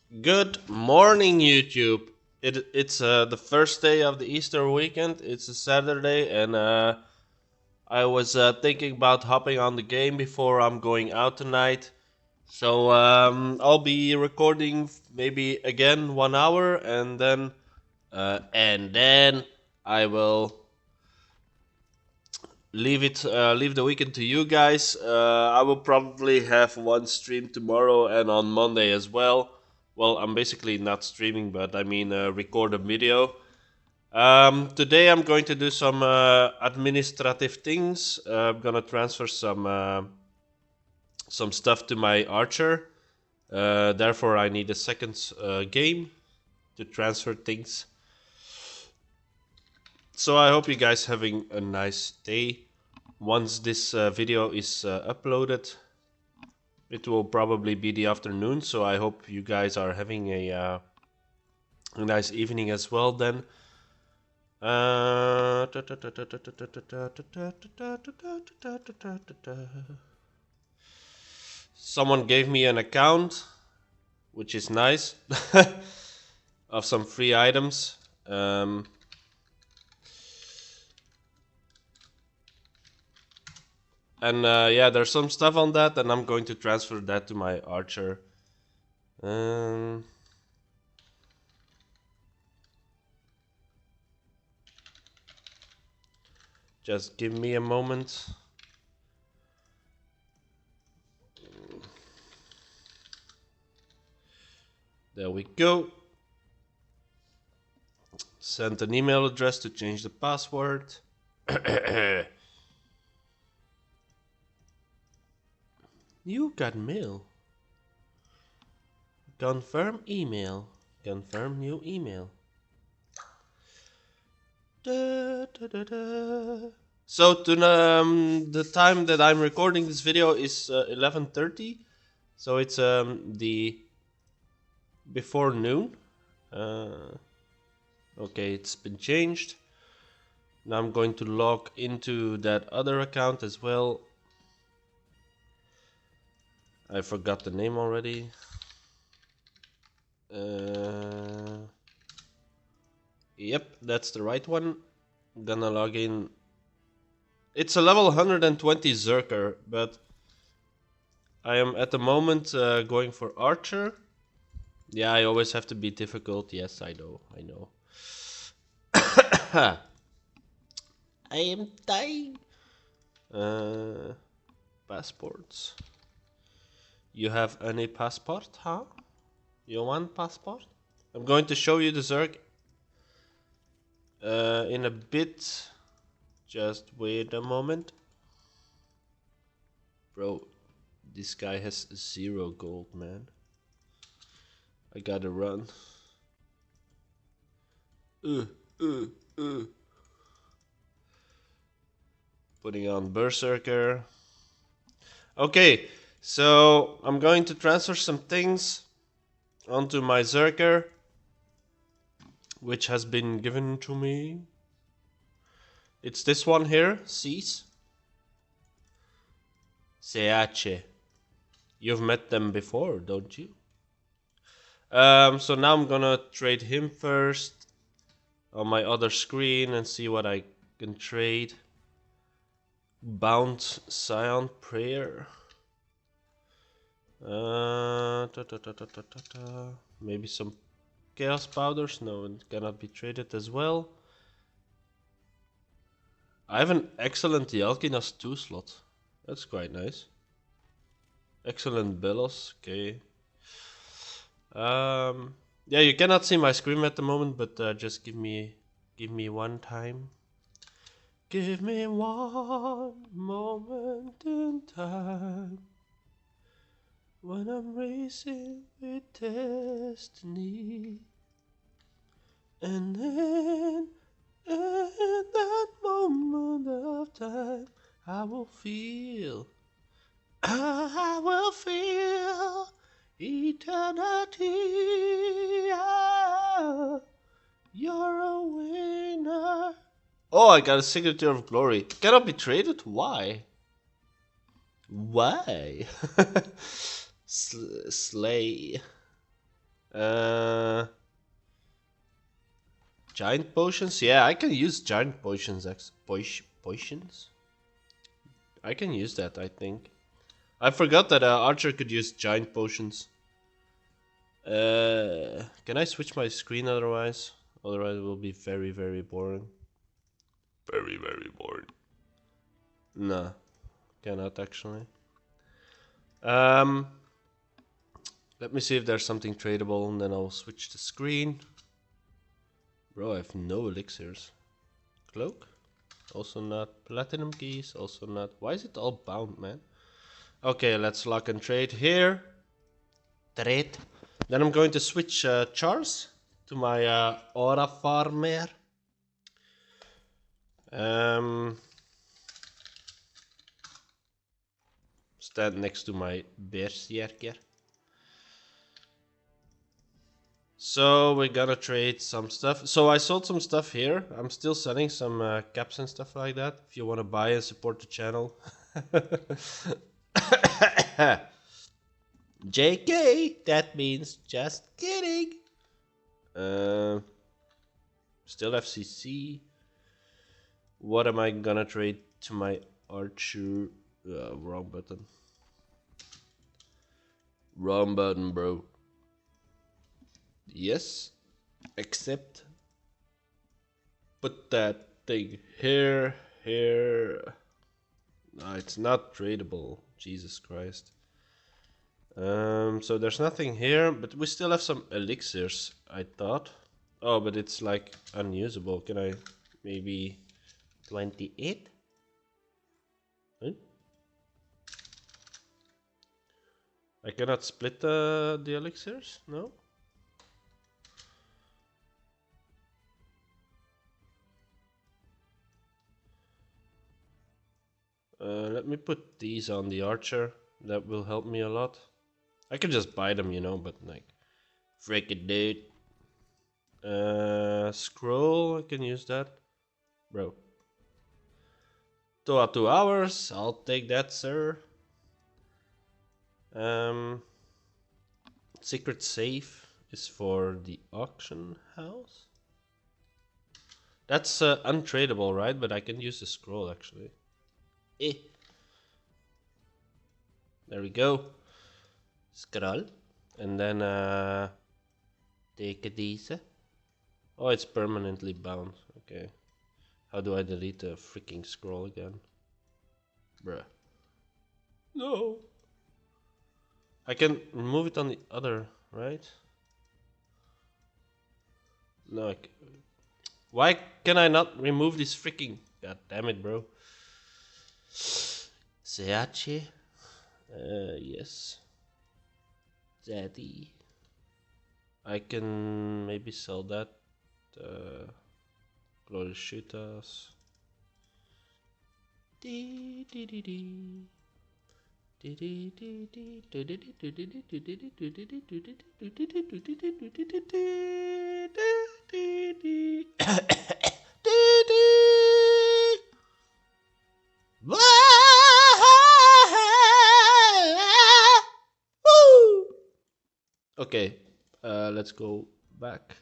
Good morning, YouTube. It's the first day of the Easter weekend. It's a Saturday, and I was thinking about hopping on the game before I'm going out tonight. So I'll be recording maybe again 1 hour, and then I will leave the weekend to you guys. I will probably have one stream tomorrow and on Monday as well. Well, I'm basically not streaming, but I mean record a video. Today I'm going to do some administrative things. I'm gonna transfer some stuff to my archer. Therefore, I need a second game to transfer things. So I hope you guys having a nice day. Once this video is uploaded, it will probably be the afternoon. So I hope you guys are having a nice evening as well. Then. Someone gave me an account, which is nice, of some free items. And yeah, there's some stuff on that, and I'm going to transfer that to my archer. Just give me a moment. There we go. Send an email address to change the password. You got mail. Confirm email. Confirm new email. So the time that I'm recording this video is 11:30. So it's the before noon. Okay, it's been changed. Now I'm going to log into that other account as well. I forgot the name already. Yep, that's the right one. I'm gonna log in. It's a level 120 Zerker, but I am at the moment going for Archer. Yeah, I always have to be difficult. Yes, I know. I am dying. Passports. You have any passport, huh? You want passport? I'm going to show you the Zerg in a bit. Just wait a moment. Bro, this guy has 0 gold, man. I gotta run. Putting on Berserker. Okay, so I'm going to transfer some things onto my Zerker, which has been given to me. It's this one here, Cease. Seache. You've met them before, don't you? So now I'm gonna trade him first on my other screen and see what I can trade. Bound Scion Prayer. Maybe some Chaos Powders. No, it cannot be traded as well. I have an excellent Yalkinas 2 slot. That's quite nice. Excellent Belos. Okay. Yeah, you cannot see my screen at the moment, but just give me one time. Give me one moment in time when I'm racing with destiny, and then in that moment of time I will feel eternity. You're a winner. Oh, I got a Signature of Glory. Cannot be traded? Why? Why? Slay. Uh, giant potions? Yeah, I can use giant potions. Potions? I can use that, I think. I forgot that Archer could use giant potions. Can I switch my screen otherwise? Otherwise it will be very, very boring. Very, very boring. Nah, cannot actually. Um, Let me see if there's something tradable and then I'll switch the screen. Bro, I have no elixirs. Cloak? Also not. Platinum keys? Also not. Why is it all bound, man? Okay, let's lock and trade here. Trade. Then I'm going to switch chars to my aura farmer. Stand next to my berserker. So we're gonna trade some stuff. So I sold some stuff here. I'm still selling some caps and stuff like that. If you want to buy and support the channel. JK, that means just kidding. Still FCC. What am I gonna trade to my Archer? Wrong button. Wrong button, bro. Yes. Accept. Put that thing here. No, it's not tradable. Jesus Christ. So there's nothing here, but we still have some elixirs, I thought. Oh, but it's like unusable. Can I maybe 28? Huh? I cannot split the elixirs? No? Let me put these on the Archer. That will help me a lot. I could just buy them, you know, but like, frick it, dude. Scroll, I can use that. Bro. 2 hours, I'll take that, sir. Secret safe is for the auction house. That's untradeable, right? But I can use the scroll actually. There we go. Scroll. And then take these. Oh, it's permanently bound. Okay. How do I delete the freaking scroll again? Bruh. No. I can remove it on the other, right? No. Why can I not remove this freaking... God damn it, bro. Seachi. Yes. Daddy. I can maybe sell that. Troubleshooting. Okay, let's go back.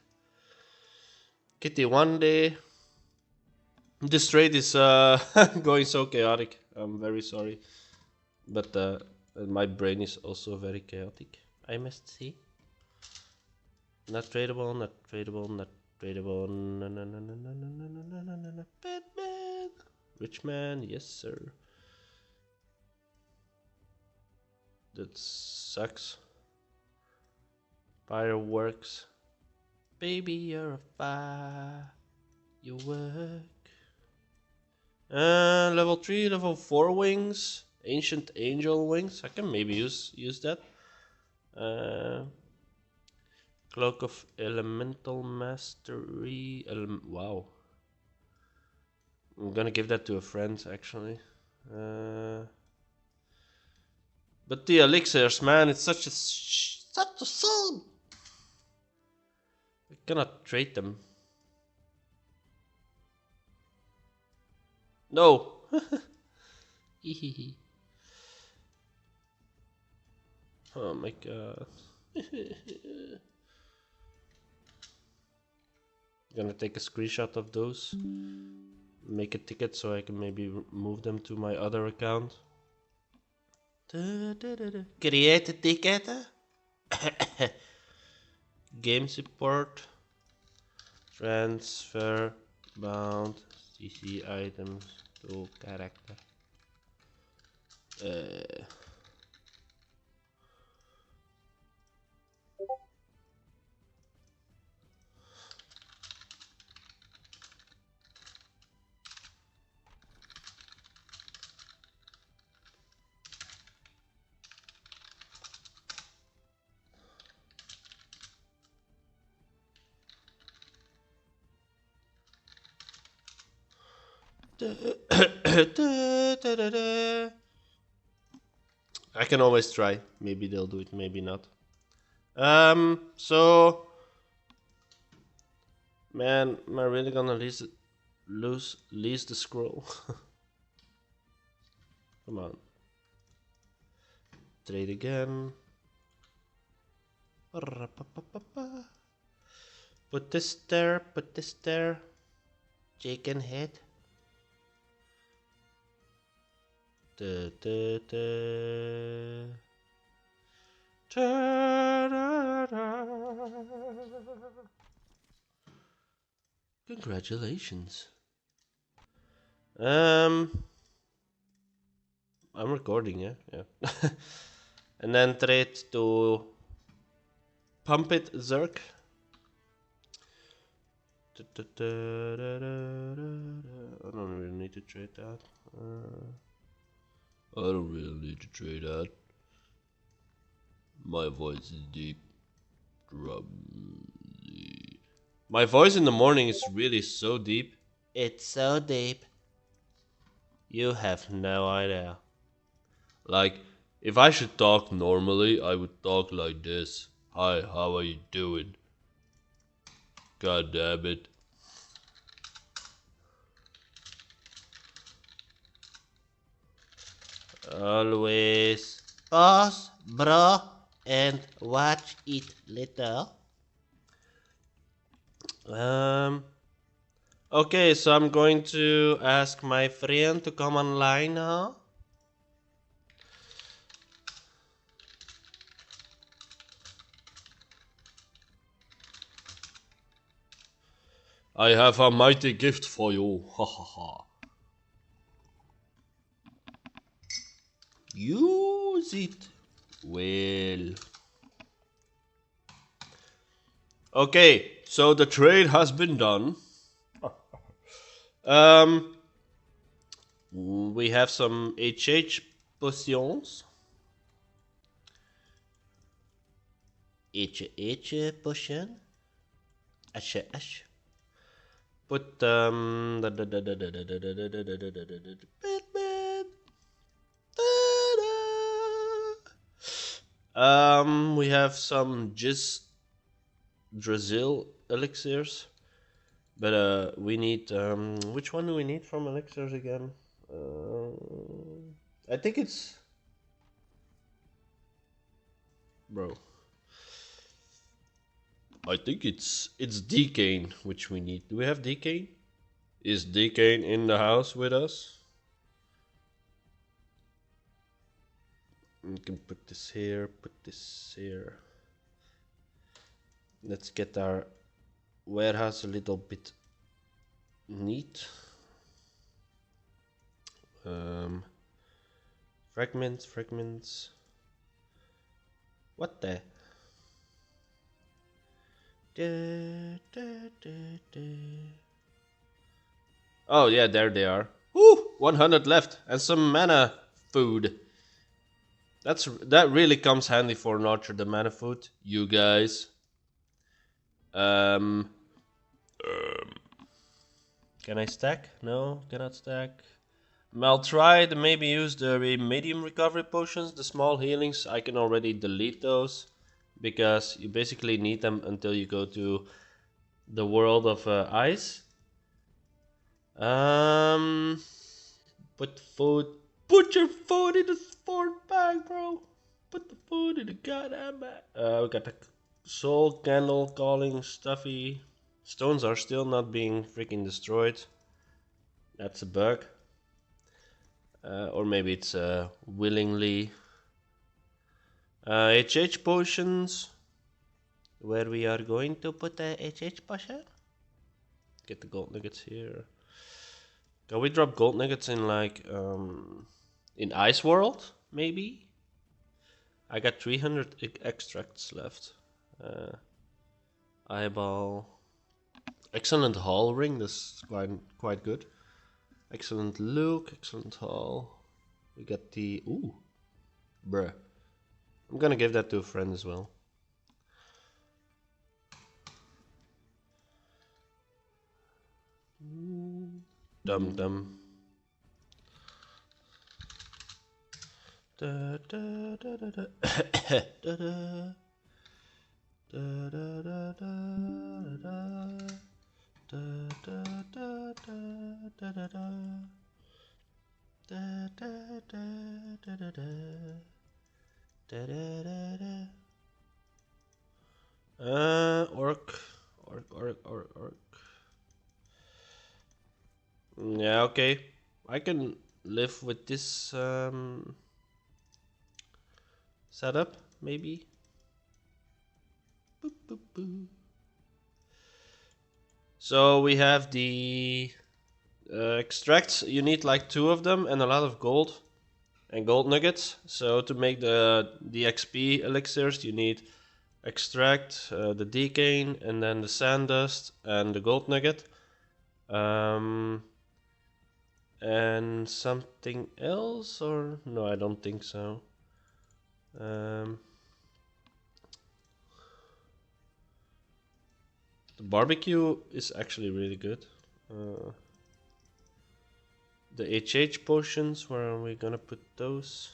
Kitty one day. This trade is going so chaotic. I'm very sorry. But my brain is also very chaotic, I must say. Not tradable, not tradable, not tradable. No, no, no, no, no, no, no, no, no, no, no. Batman. Rich man, yes, sir. That sucks. Fireworks. Baby, you're a firework. Level 3, level 4 wings. Ancient angel wings. I can maybe use that. Cloak of elemental mastery. Wow. I'm gonna give that to a friend actually. But the elixirs, man, it's such a soul. I cannot trade them. No. Oh my god. Gonna take a screenshot of those, make a ticket so I can maybe move them to my other account. Create a ticket. Game support. Transfer bound CC items to character. I can always try. Maybe they'll do it, maybe not. So, man, am I really gonna lose the scroll? Come on. Trade again. Put this there, put this there. Chicken head. Da, da, da. Congratulations. I'm recording, yeah. And then trade to Pump It Zerk. I don't really need to trade that. I don't really need to trade that. My voice is deep. My voice in the morning is really so deep. It's so deep. You have no idea. Like, if I should talk normally, I would talk like this. Hi, how are you doing? God damn it. Always pause, bro, and watch it little. Okay, so I'm going to ask my friend to come online now. I have a mighty gift for you. Ha ha ha. Use it well. Okay, so the trade has been done. We have some HH potions. HH potion. Ash. Put we have some Drazil elixirs, but we need which one do we need from elixirs again? I think it's I think it's Decane which we need. Do we have Decane? Is Decane in the house with us? We can put this here, put this here. Let's get our warehouse a little bit neat. Fragments. What the? Oh yeah, there they are. Woo! 100 left and some mana food. That really comes handy for an archer, the mana food. You guys. Can I stack? No, cannot stack. I'll try to maybe use the medium recovery potions, the small healings. I can already delete those because you basically need them until you go to the world of ice. Put your food in the sport bag, bro. Put the food in the goddamn bag. We got the soul candle calling stuffy. Stones are still not being freaking destroyed. That's a bug. Or maybe it's willingly. HH potions. Where we are going to put the HH potion? Get the gold nuggets here. Can we drop gold nuggets in like in Ice World? Maybe. I got 300 extracts left. Eyeball. Excellent hull ring. This is quite good. Excellent look. Excellent hull. We got the bruh. I'm gonna give that to a friend as well. Dum dum. Da da da da da da da. Da da da da da da da da da da da. Da da da da da da. Da da da da. Orc. Yeah, okay. I can live with this setup, maybe. Boop, boop, boop. So we have the extracts. You need like 2 of them and a lot of gold and gold nuggets. So to make the XP elixirs, you need extract, the decane, and then the sand dust and the gold nugget. And something else, or no, I don't think so. The barbecue is actually really good. The HH potions, where are we gonna put those?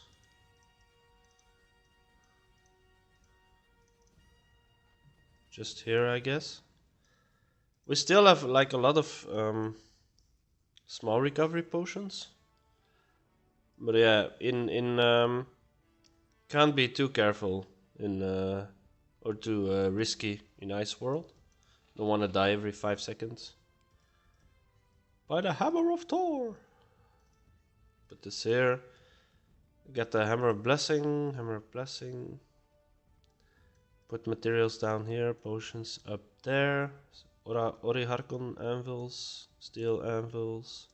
Just here, I guess. We still have like a lot of small recovery potions, but yeah, in can't be too careful in or too risky in Ice World. Don't want to die every 5 seconds. By the Hammer of Thor. Put this here. Get the Hammer of Blessing. Hammer of Blessing. Put materials down here. Potions up there. Oriharkon anvils. Steel anvils.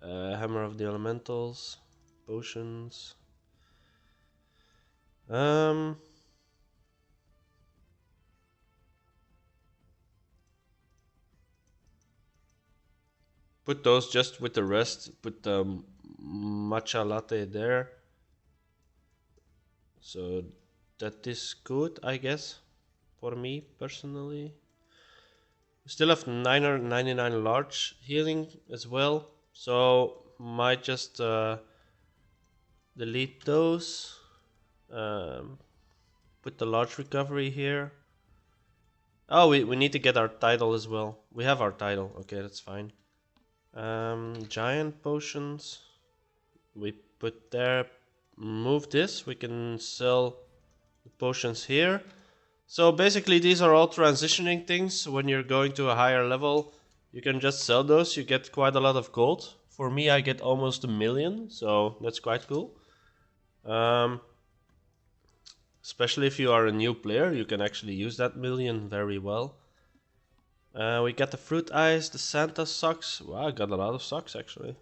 Hammer of the Elementals. Potions. Put those just with the rest. Put the matcha latte there. So that is good, I guess, for me personally. We still have 999 large healing as well. So might just delete those. Put the large recovery here. Oh, we need to get our title as well. We have our title. Okay, that's fine. Giant potions. We put there. Move this. We can sell the potions here. So basically these are all transitioning things. When you're going to a higher level, you can just sell those. You get quite a lot of gold. For me, I get almost 1 million. So that's quite cool. Especially if you are a new player, you can actually use that 1 million very well. We got the fruit eyes, the Santa socks. Wow, I got a lot of socks actually.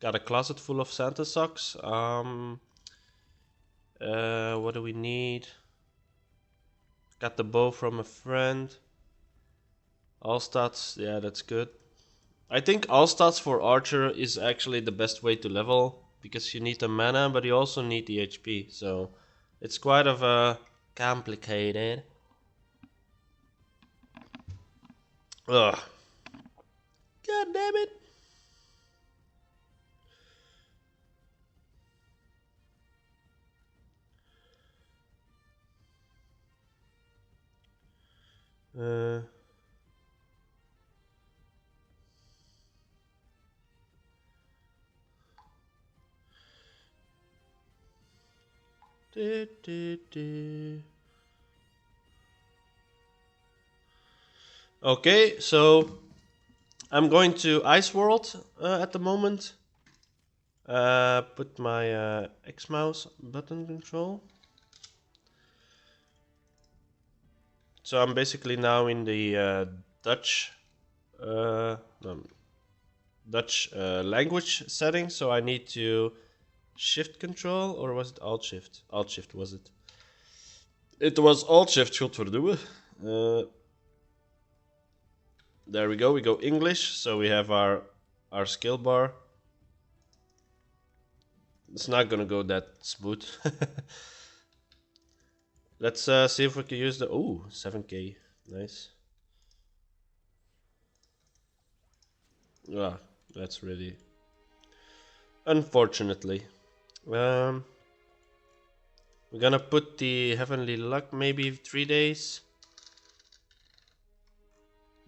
Got a closet full of Santa socks. What do we need? Got the bow from a friend. All stats, yeah, that's good. I think all stats for Archer is actually the best way to level, because you need the mana, but you also need the HP. So it's quite of a complicated. Ugh. God damn it. Okay, so I'm going to Ice World at the moment. Put my X mouse button control. So I'm basically now in the Dutch no, Dutch language setting. So I need to Shift Control, or was it Alt Shift? Alt Shift was it? It was Alt Shift. Godverdomme. There we go. We go English. So we have our skill bar. It's not gonna go that smooth. Let's see if we can use the 7K. Nice. Ah, that's really unfortunately. We're gonna put the Heavenly Luck maybe 3 days.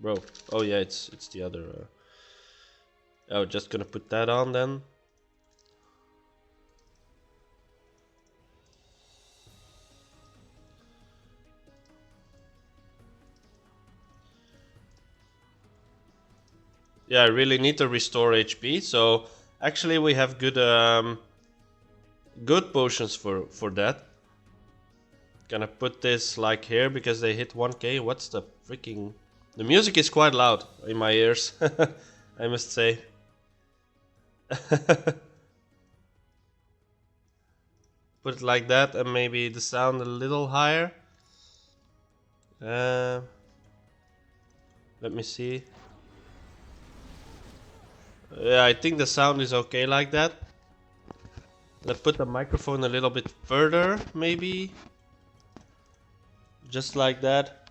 Bro, oh yeah, it's the other. Oh, just gonna put that on then. Yeah, I really need to restore HP. So actually, we have good potions for that. Gonna put this like here because they hit 1K. What's the freaking? The music is quite loud in my ears. I must say. Put it like that, and maybe the sound a little higher. Let me see. Yeah, I think the sound is okay like that. Let's put the microphone a little bit further, maybe. Just like that.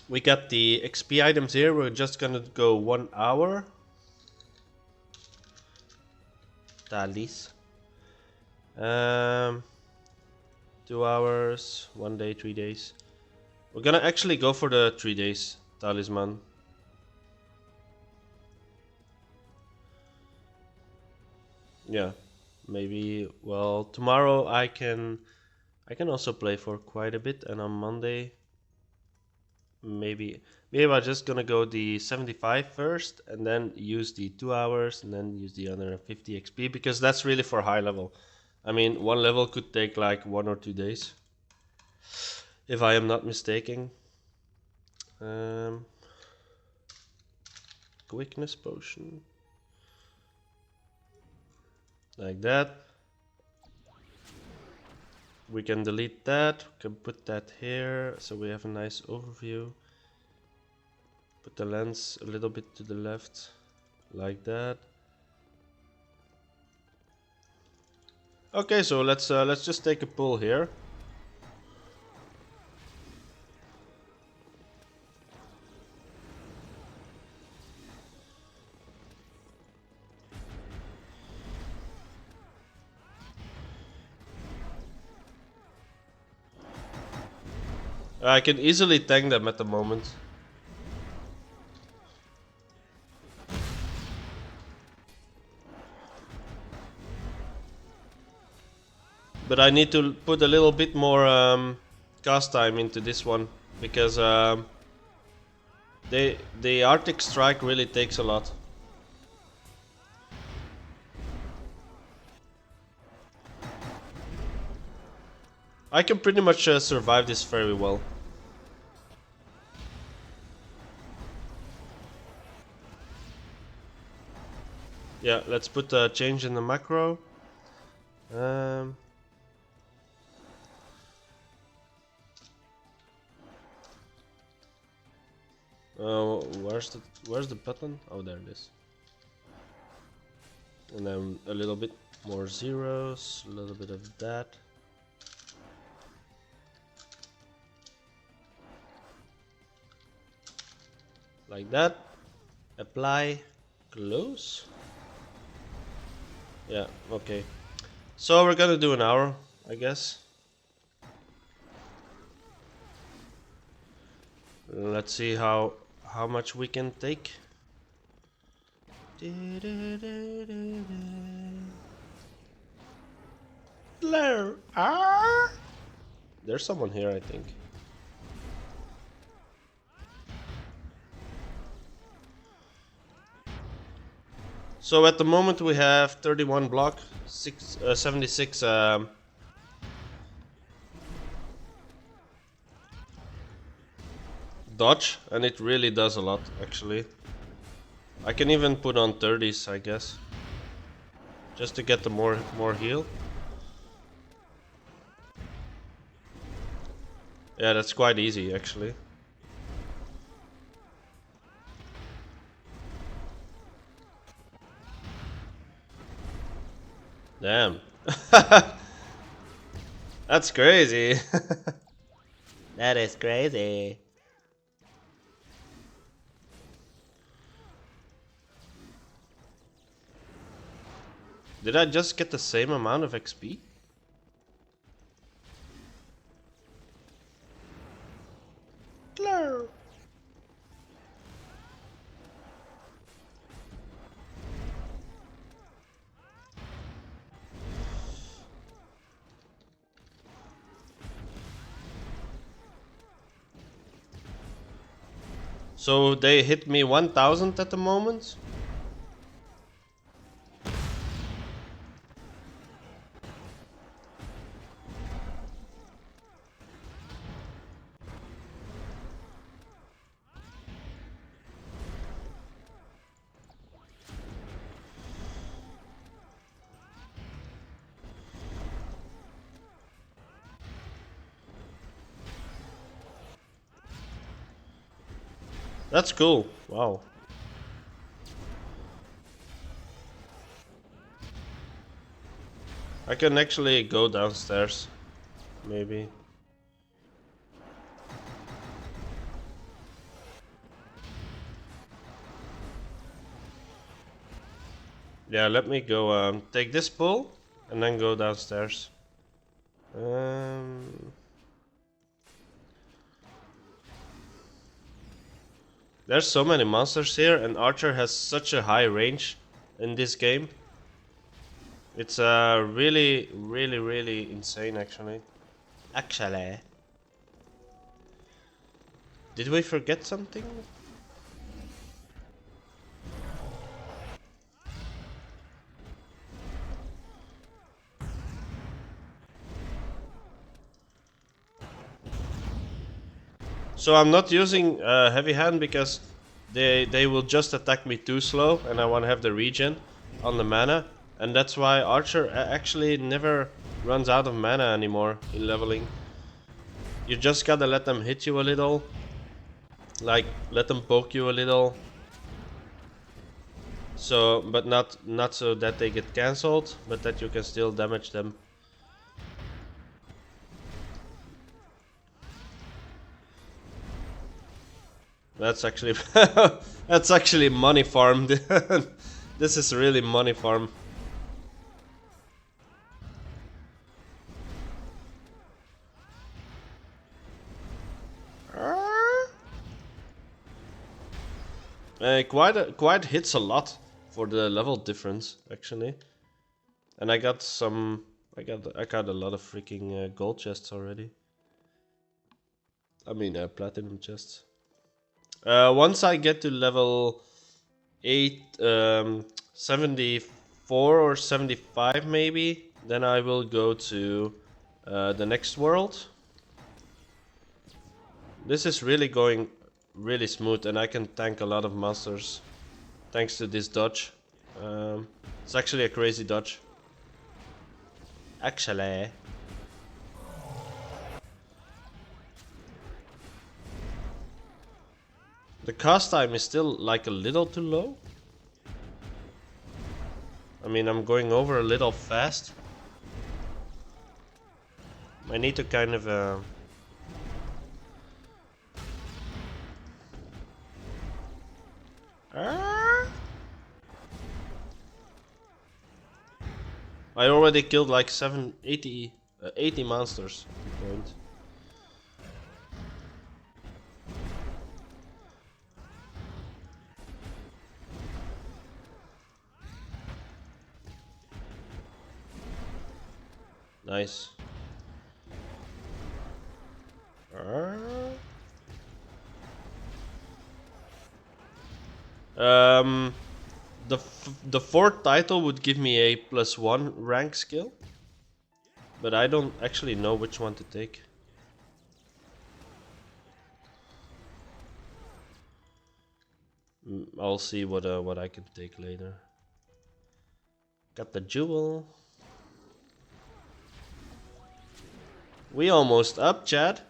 We got the XP items here. We're just gonna go 1 hour. Talis. 2 hours, 1 day, 3 days. We're gonna actually go for the 3 days talisman. Yeah, maybe. Well, tomorrow I can also play for quite a bit, and on Monday maybe I'm just gonna go the 75 first, and then use the 2 hours, and then use the other 50 XP, because that's really for high level. I mean, one level could take like 1 or 2 days, if I am not mistaken. Quickness potion. Like that. We can delete that. We can put that here, so we have a nice overview. Put the lens a little bit to the left, like that. Okay, so let's just take a pull here. I can easily tank them at the moment. But I need to put a little bit more cast time into this one, because the Arctic Strike really takes a lot. I can pretty much survive this very well. Yeah, let's put a change in the macro. Where's the button? Oh, there it is. And then a little bit more zeros, a little bit of that. Like that. Apply, close. Yeah, okay. So we're gonna do an hour, I guess. Let's see how much we can take. There's someone here, I think. So at the moment we have 31 block, 76 dodge, and it really does a lot actually. I can even put on 30s, I guess, just to get the more heal. Yeah, that's quite easy actually. Damn. That's crazy. That is crazy. Did I just get the same amount of XP? Claro. So they hit me 1000 at the moment? That's cool. Wow. I can actually go downstairs. Maybe. Yeah, let me go take this pull and then go downstairs. There's so many monsters here, and Archer has such a high range in this game. It's really, really, really insane actually. Did we forget something? So I'm not using heavy hand because they will just attack me too slow, and I want to have the regen on the mana, and that's why Archer actually never runs out of mana anymore in leveling. You just gotta let them hit you a little, like let them poke you a little. So, but not so that they get cancelled, but that you can still damage them. That's actually that's actually money farm. This is really money farm. Quite hits a lot for the level difference actually, and I got a lot of freaking gold chests already. I mean platinum chests. Once I get to level 74 or 75 maybe, then I will go to the next world. This is really going really smooth, and I can tank a lot of monsters thanks to this dodge. It's actually a crazy dodge. Actually. The cast time is still like a little too low. I mean, I'm going over a little fast. I need to kind of I already killed like 80 monsters at the point. Nice. the fourth title would give me a +1 rank skill, but I don't actually know which one to take. I'll see what I can take later. Got the jewel. We almost up, Chad.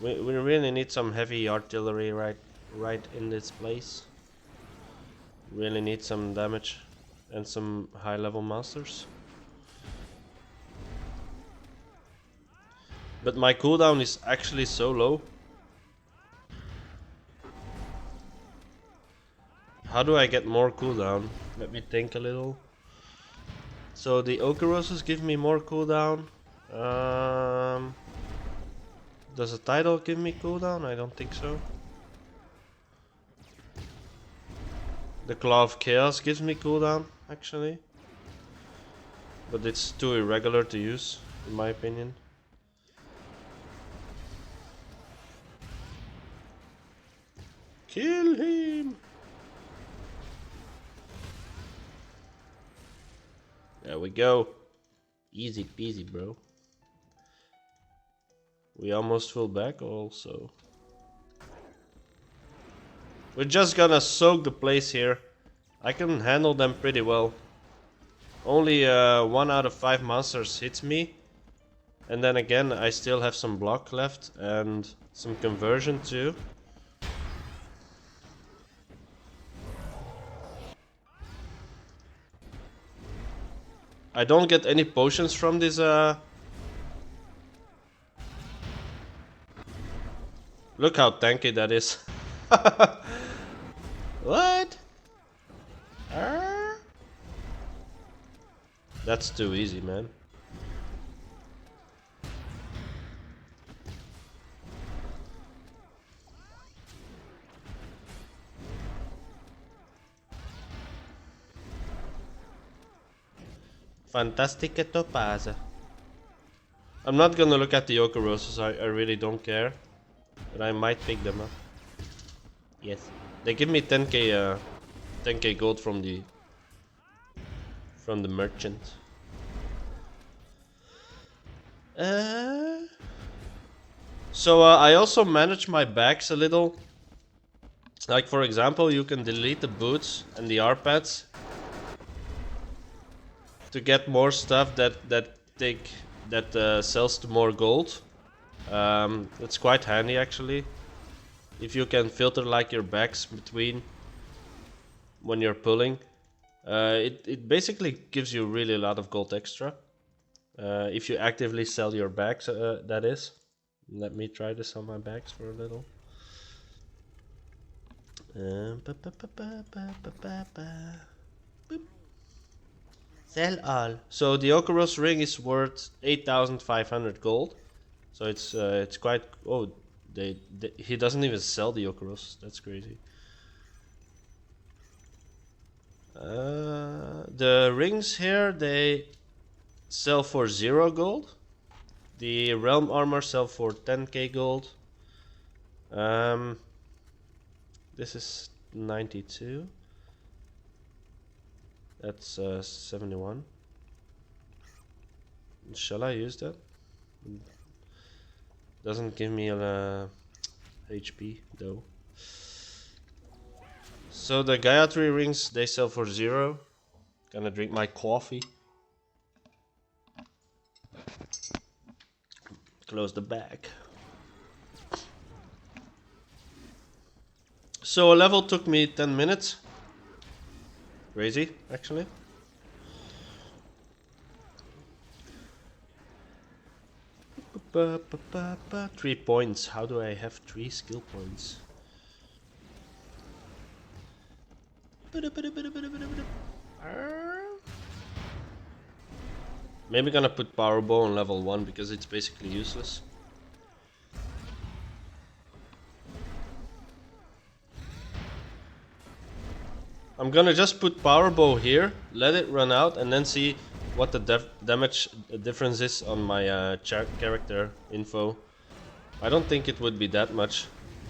We really need some heavy artillery right in this place. Really need some damage and some high level monsters. But my cooldown is actually so low. How do I get more cooldown? Let me think a little. So the Okaroses give me more cooldown. Does a title give me cooldown? I don't think so. The Claw of Chaos gives me cooldown, actually. But it's too irregular to use, in my opinion. Kill him! There we go. Easy peasy, bro. We almost full back also. We're just gonna soak the place here. I can handle them pretty well. Only 1 out of 5 monsters hits me. And then again, I still have some block left and some conversion too. I don't get any potions from this Look how tanky that is. What? That's too easy, man. Fantastica Topaz. I'm not gonna look at the Okaroses, I really don't care. But I might pick them up. Yes. They give me 10k gold from the merchant. So I also manage my bags a little. Like for example, you can delete the boots and the arpads to get more stuff that sells to more gold. It's quite handy actually. If you can filter like your bags between when you're pulling, it basically gives you really a lot of gold extra. If you actively sell your bags, that is. Let me try this on my bags for a little. Boop. Sell all. So the Okaros ring is worth 8,500 gold. So it's quite. Oh, he doesn't even sell the Okaros. That's crazy. The rings here they sell for 0 gold. The realm armor sell for 10k gold. This is 92. That's 71. Shall I use that? Doesn't give me a HP though. So the Gayatri rings they sell for 0. Gonna drink my coffee. Close the bag. So a level took me 10 minutes. Crazy, actually. Ba, ba, ba, ba. 3 points. How do I have 3 skill points? Maybe gonna put Power Bow on level 1 because it's basically useless. I'm gonna just put Power Bow here, let it run out, and then see what the damage difference is on my character info. I don't think it would be that much.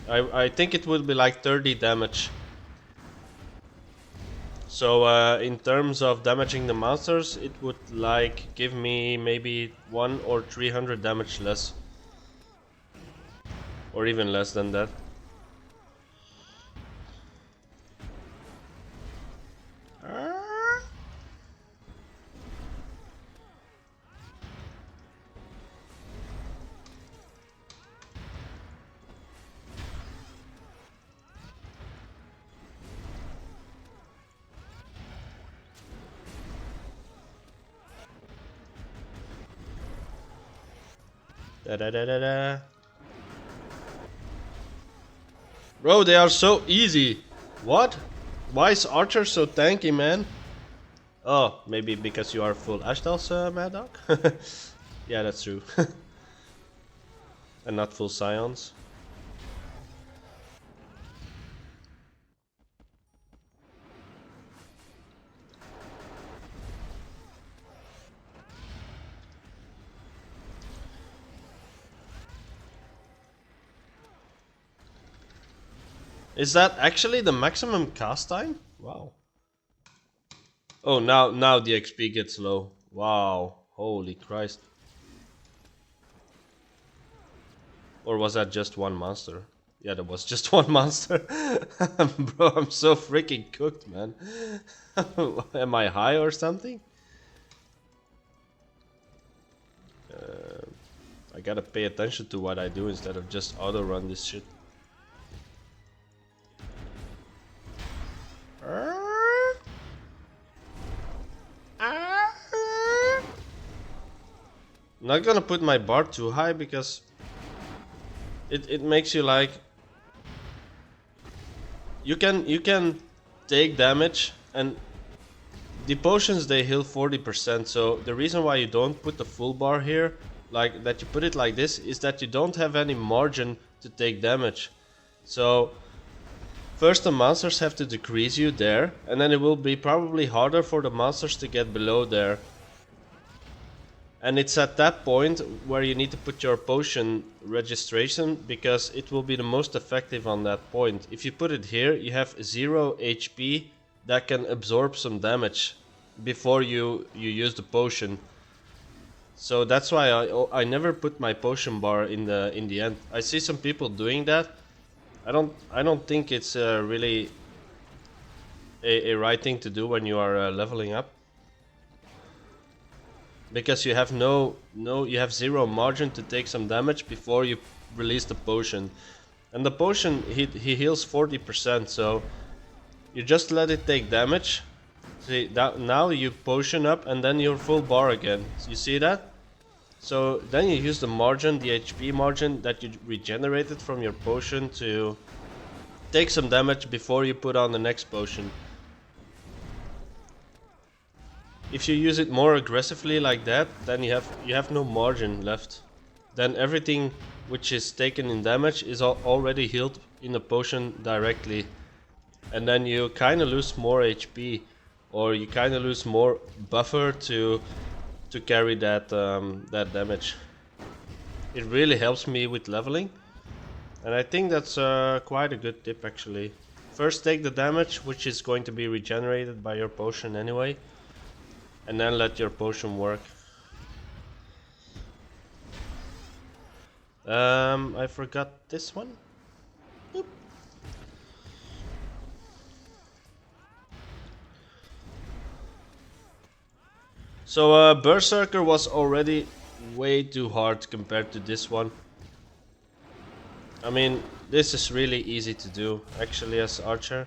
I think it would be like 30 damage So in terms of damaging the monsters, it would like give me maybe 1 or 300 damage less, or even less than that. Da da da da da. Bro, they are so easy. What? Why is Archer so tanky, man? Oh, maybe because you are full Ashdals, Maddog? Yeah, that's true. And not full Scions. Is that actually the maximum cast time? Wow. Oh, now the XP gets low. Wow. Holy Christ. Or was that just one monster? Yeah, that was just one monster. Bro, I'm so freaking cooked, man. Am I high or something? I gotta pay attention to what I do instead of just auto run this shit. Not gonna put my bar too high because it makes you like you can take damage, and the potions they heal 40%. So the reason why you don't put the full bar here, like that you put it like this, is that you don't have any margin to take damage. So first the monsters have to decrease you there, and then it will be probably harder for the monsters to get below there. And it's at that point where you need to put your potion registration, because it will be the most effective on that point. If you put it here, you have 0 HP that can absorb some damage before you use the potion. So that's why I never put my potion bar in the end. I see some people doing that. I don't think it's really a right thing to do when you are leveling up. Because you have you have 0 margin to take some damage before you release the potion. And the potion, he heals 40%, so you just let it take damage. See, that, now you potion up and then you're full bar again. You see that? So then you use the margin, the HP margin that you regenerated from your potion, to take some damage before you put on the next potion. If you use it more aggressively like that, then you have no margin left. Then everything which is taken in damage is already healed in the potion directly. And then you kind of lose more HP, or you kind of lose more buffer to carry that that damage. It really helps me with leveling, and I think that's quite a good tip actually. First take the damage, which is going to be regenerated by your potion anyway, and then let your potion work. I forgot this one. Boop. So Berserker was already way too hard compared to this one. I mean, this is really easy to do actually as Archer.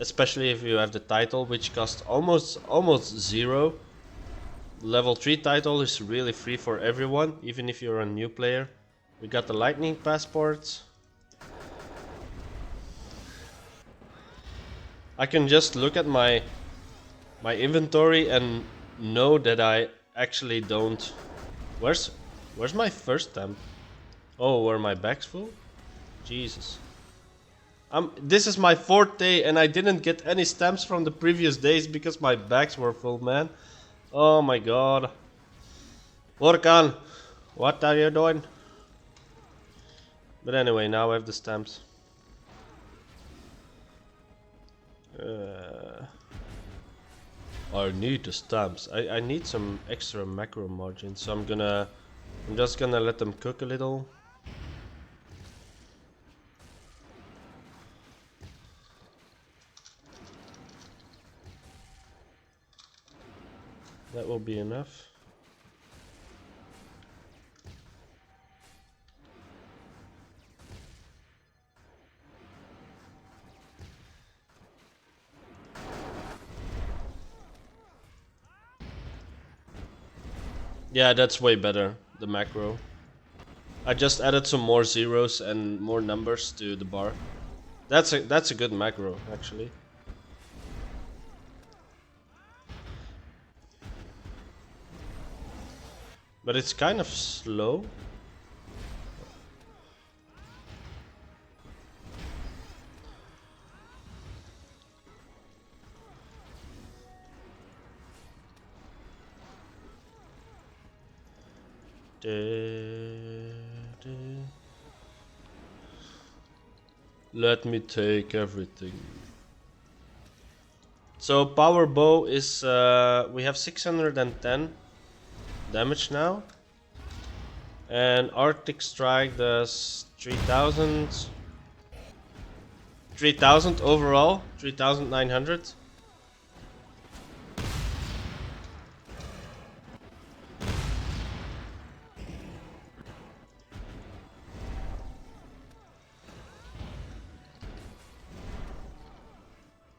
Especially if you have the title, which costs almost 0. Level 3 title is really free for everyone, even if you're a new player. We got the lightning passports. I can just look at my inventory and know that I actually don't. Where's my first stamp? Oh, were my bags full? Jesus. This is my 4th day and I didn't get any stamps from the previous days because my bags were full, man. Oh my god. Orkan, what are you doing? But anyway, now I have the stamps. I need the stamps. I need some extra macro margin, so I'm just gonna let them cook a little. That will be enough. Yeah, that's way better, the macro. I just added some more zeros and more numbers to the bar. That's a good macro, actually. But it's kind of slow. Let me take everything. So power bow is we have 610 damage now, and Arctic Strike does 3000 overall, 3900.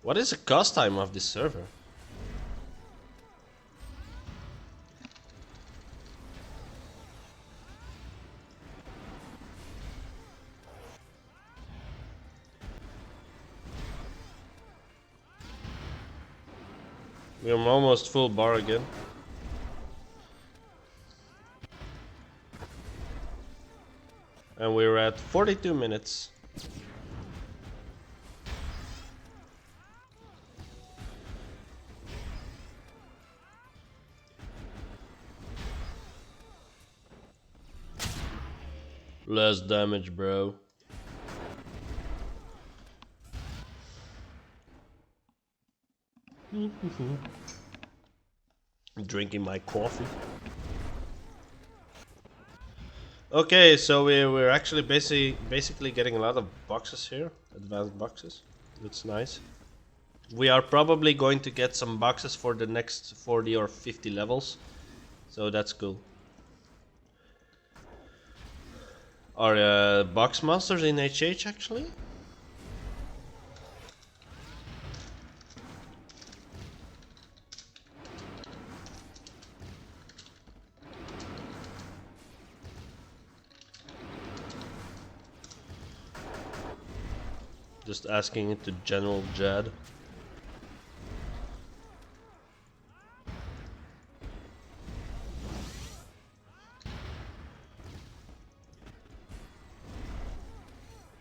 What is the cost time of this server? We're almost full bar again. And we're at 42 minutes. Less damage, bro. Drinking my coffee. Okay, so we're actually basically getting a lot of boxes here, advanced boxes. That's nice. We are probably going to get some boxes for the next 40 or 50 levels, so that's cool. Are box monsters in HH actually? Just asking it to General Jad.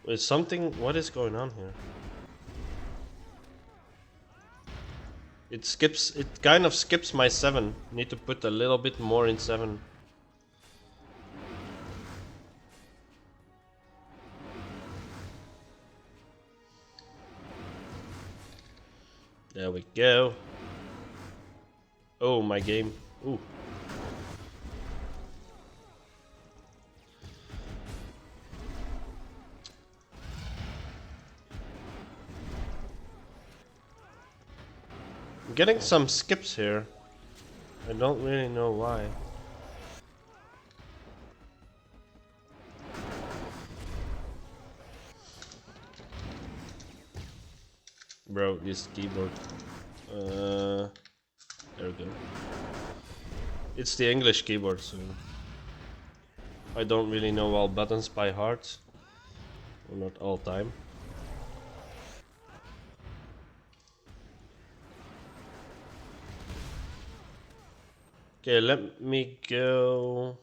Wait, something. What is going on here? It skips. It kind of skips my 7. Need to put a little bit more in 7. There we go. Oh, my game. Ooh. I'm getting some skips here. I don't really know why. Bro, this keyboard. There we go. It's the English keyboard, so I don't really know all buttons by heart. Or not all time. Okay, let me go.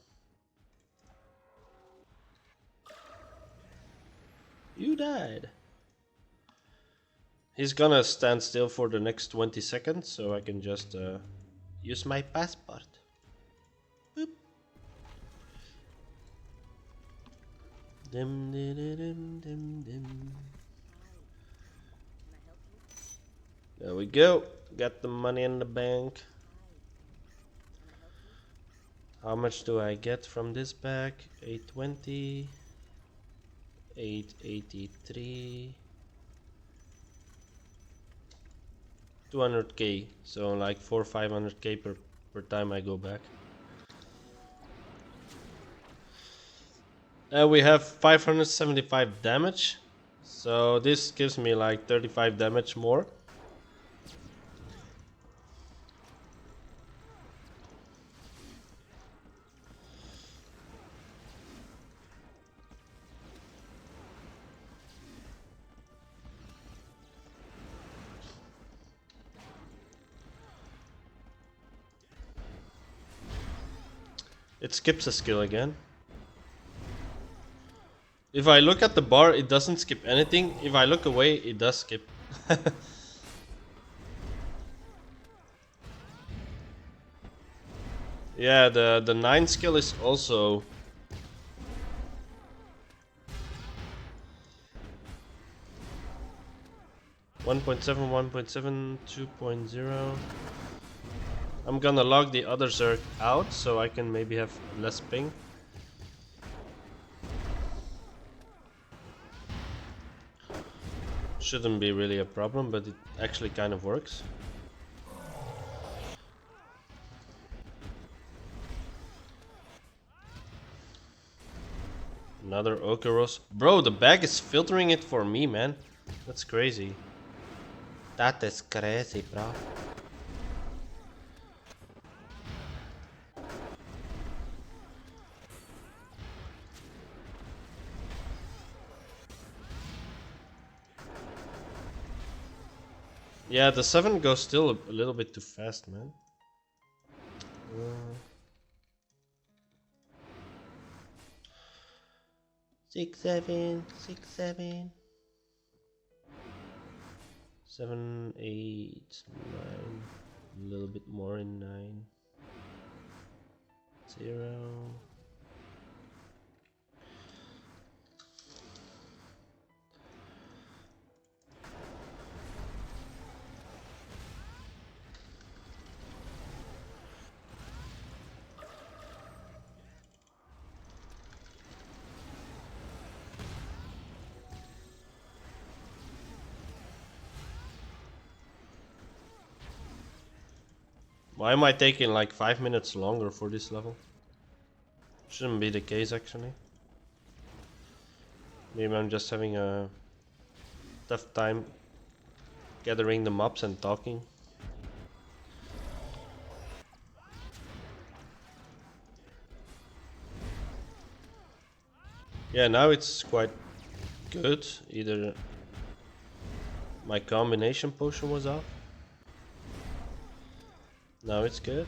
You died. He's gonna stand still for the next 20 seconds, so I can just use my passport. Boop. Dim, dim, dim, dim, dim. There we go. get the money in the bank. How much do I get from this bag? 820, 883, 200k. So like 400-500k per time I go back. We have 575 damage, so this gives me like 35 damage more. It skips a skill again. If I look at the bar, it doesn't skip anything. If I look away, it does skip. Yeah, the 9 skill is also... .7, 1.7, 2.0. I'm gonna log the other Zerg out so I can maybe have less ping. Shouldn't be really a problem, but it actually kind of works. Another Okaros. Bro, the bag is filtering it for me, man. That's crazy. That is crazy, bro. Yeah, the 7 goes still a little bit too fast, man. 6, 7, 6, 7. 7, 8, 9. A little bit more in 9. 0. Why am I taking like 5 minutes longer for this level? Shouldn't be the case actually. Maybe I'm just having a tough time gathering the mobs and talking. Yeah, now it's quite good. Either my combination potion was off. Now it's good.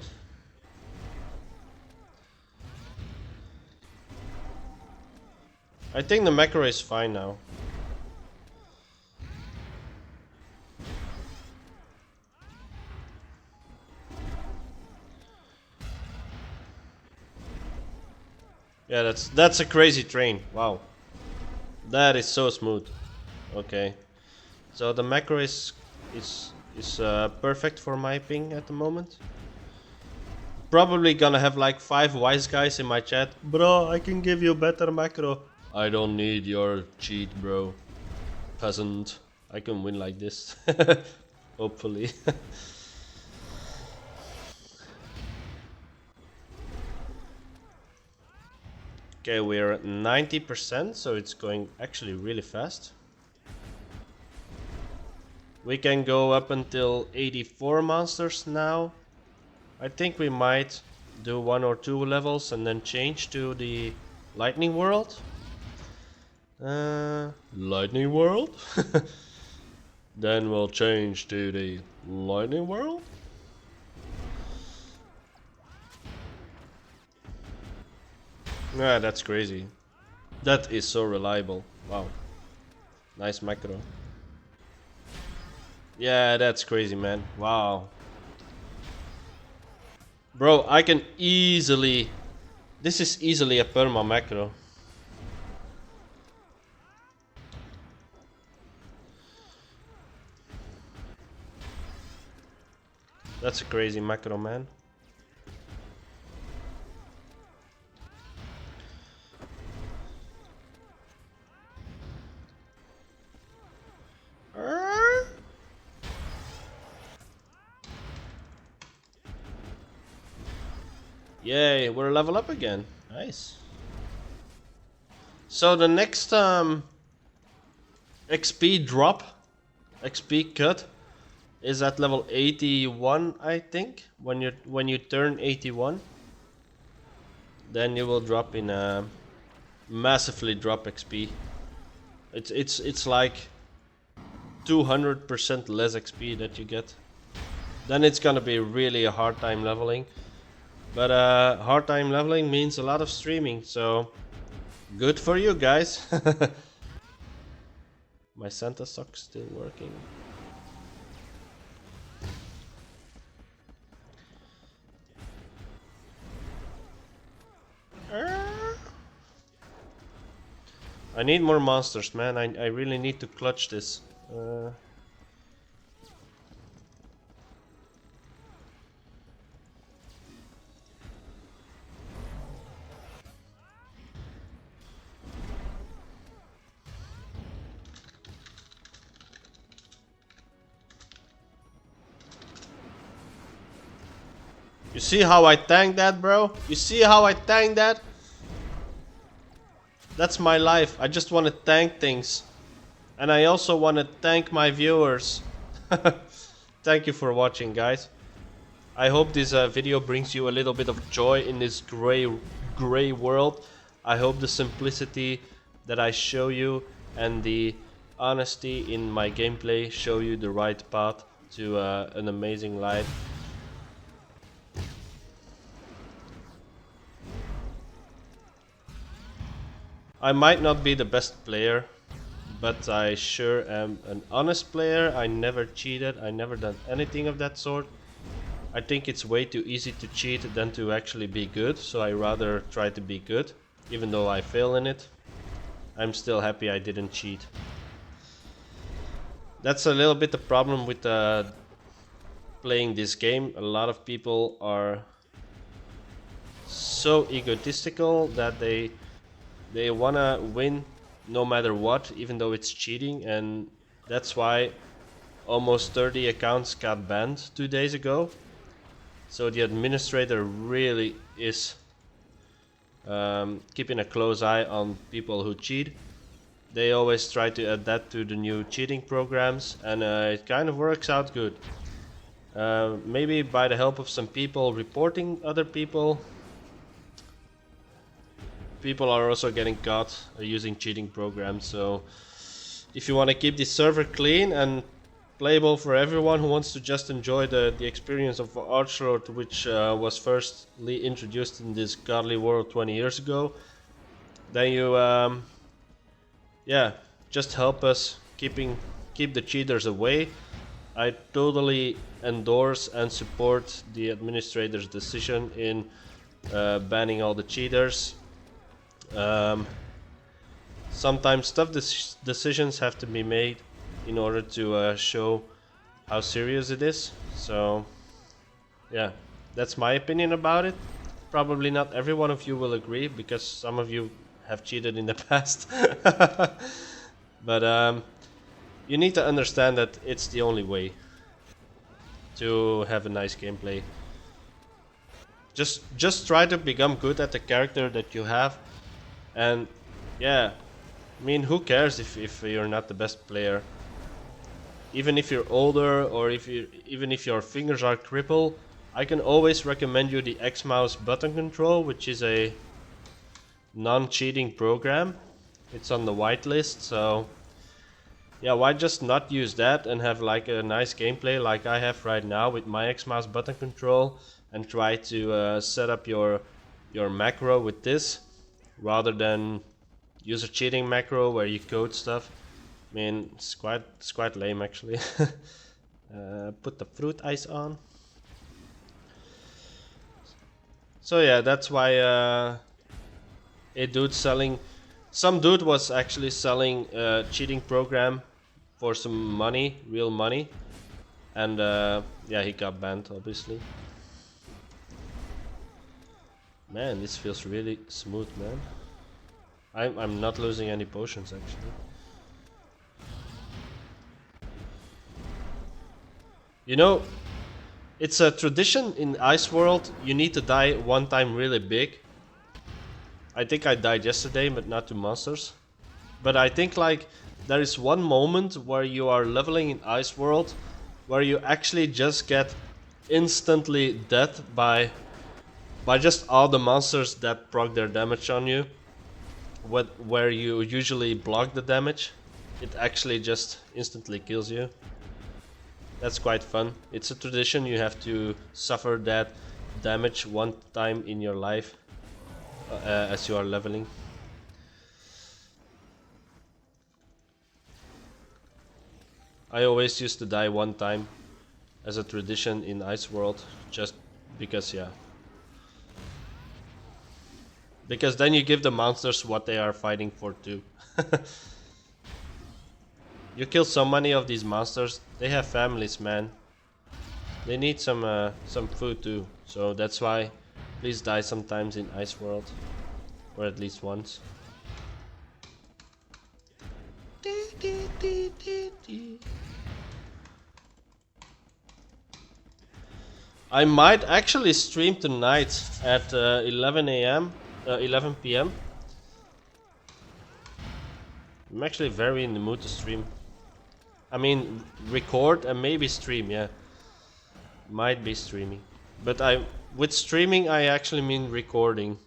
I think the macro is fine now. Yeah, that's a crazy train. Wow. That is so smooth. Okay. So the macro is perfect for my ping at the moment. Probably gonna have like 5 wise guys in my chat. Bro, I can give you better macro. I don't need your cheat, bro. Peasant. I can win like this. Hopefully. Okay, we're at 90%, so it's going actually really fast. We can go up until 84 monsters now. I think we might do 1 or 2 levels and then change to the lightning world. Lightning world? Then we'll change to the lightning world. Yeah, that's crazy. That is so reliable. Wow. Nice macro. Yeah, that's crazy, man. Wow. Bro, I can easily... This is easily a perma macro. That's a crazy macro, man. Yay, we're level up again. Nice. So the next XP drop, XP cut, is at level 81, I think. When you turn 81, then you will drop in a massively drop XP. It's like 200% less XP that you get. Then it's gonna be really a hard time leveling. But hard time leveling means a lot of streaming, so good for you guys. My Santa sock's still working. I need more monsters, man. I really need to clutch this. You see how I tanked that, bro? You see how I tanked that? That's my life. I just want to tank things. And I also want to thank my viewers. Thank you for watching, guys. I hope this video brings you a little bit of joy in this gray world. I hope the simplicity that I show you and the honesty in my gameplay show you the right path to an amazing life. I might not be the best player, but I sure am an honest player. I never cheated, I never done anything of that sort. I think it's way too easy to cheat than to actually be good, so I rather try to be good, even though I fail in it. I'm still happy I didn't cheat. That's a little bit the problem with playing this game. A lot of people are so egotistical that they wanna win no matter what, even though it's cheating, and that's why almost 30 accounts got banned 2 days ago. So the administrator really is keeping a close eye on people who cheat. They always try to adapt to the new cheating programs, and it kind of works out good. Maybe by the help of some people reporting other people. People are also getting caught using cheating programs, so if you want to keep this server clean and playable for everyone who wants to just enjoy the experience of Archlord, which was firstly introduced in this godly world 20 years ago, then you yeah, just help us keep the cheaters away. I totally endorse and support the administrator's decision in banning all the cheaters. Sometimes tough decisions have to be made in order to show how serious it is. So yeah, that's my opinion about it. Probably not every one of you will agree, because some of you have cheated in the past. But you need to understand that it's the only way to have a nice gameplay. Just try to become good at the character that you have. And yeah, I mean, who cares if you're not the best player? Even if you're older, or even if your fingers are crippled, I can always recommend you the X-Mouse button control, which is a non-cheating program. It's on the whitelist, so yeah, why just not use that and have like a nice gameplay like I have right now with my X-Mouse button control, and try to set up your macro with this, rather than use a cheating macro where you code stuff. I mean, it's quite lame actually. Put the fruit ice on. So yeah, that's why a dude selling, some dude was actually selling a cheating program for some money, real money, And yeah, he got banned obviously. Man, this feels really smooth, man. I'm not losing any potions actually. You know, it's a tradition in Ice World, you need to die one time really big. I think I died yesterday, but not to monsters. But I think like there is one moment where you are leveling in Ice World where you actually just get instantly dead by just all the monsters that proc their damage on you. Where you usually block the damage, it actually just instantly kills you. That's quite fun. It's a tradition, you have to suffer that damage one time in your life as you are leveling. I always used to die one time as a tradition in Ice World, just because, yeah. Because then you give the monsters what they are fighting for too. You kill so many of these monsters, they have families, man. They need some food too, so that's why please die sometimes in Ice World, or at least once. I might actually stream tonight at 11 a.m. 11 p.m. I'm actually very in the mood to stream. I mean, record and maybe stream, yeah. Might be streaming. But with streaming I actually mean recording.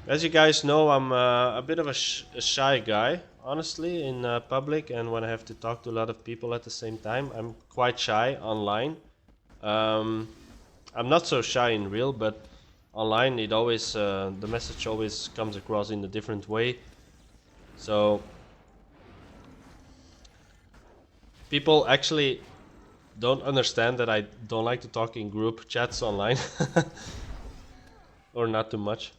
As you guys know, I'm a bit of a shy guy, honestly, in public, and when I have to talk to a lot of people at the same time, I'm quite shy online. I'm not so shy in real, but online it always the message always comes across in a different way. So people actually don't understand that I don't like to talk in group chats online. Or not too much.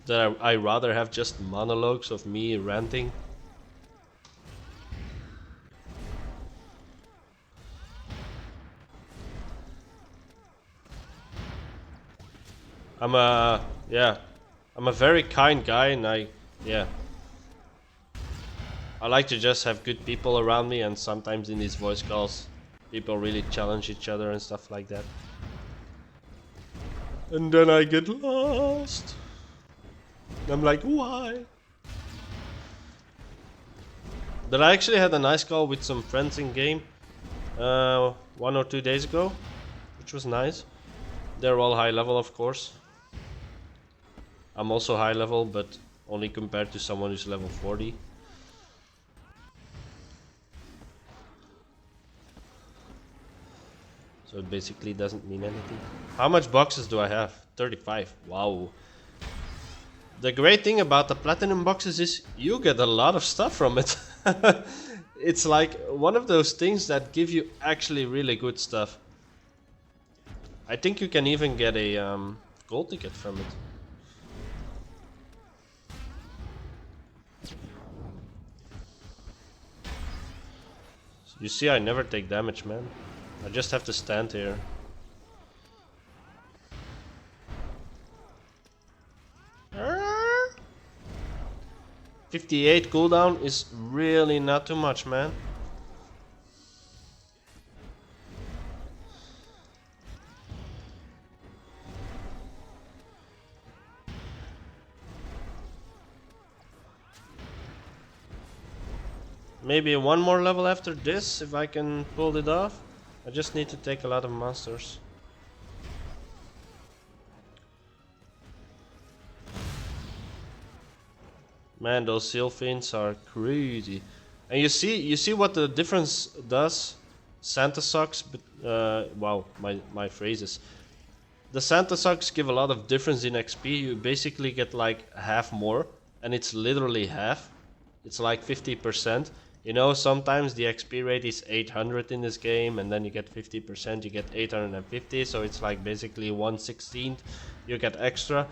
That I rather have just monologues of me ranting. I'm a very kind guy, and I like to just have good people around me, and sometimes in these voice calls people really challenge each other and stuff like that. And then I get lost. I'm like, why? But I actually had a nice call with some friends in game 1 or 2 days ago, which was nice. They're all high level, of course. I'm also high level, but only compared to someone who's level 40. So it basically doesn't mean anything. How much boxes do I have? 35. Wow. The great thing about the platinum boxes is you get a lot of stuff from it. It's like one of those things that give you actually really good stuff. I think you can even get a gold ticket from it. You see, I never take damage, man. I just have to stand here. Ah! 58 cooldown is really not too much, man. Maybe one more level after this, if I can pull it off. I just need to take a lot of monsters. Man, those seal fiends are crazy. And you see what the difference does? Santa socks, wow, my phrases. The Santa socks give a lot of difference in XP. You basically get like half more, and it's literally half. It's like 50%. You know, sometimes the XP rate is 800 in this game, and then you get 50%, you get 850, so it's like basically 1/16 you get extra.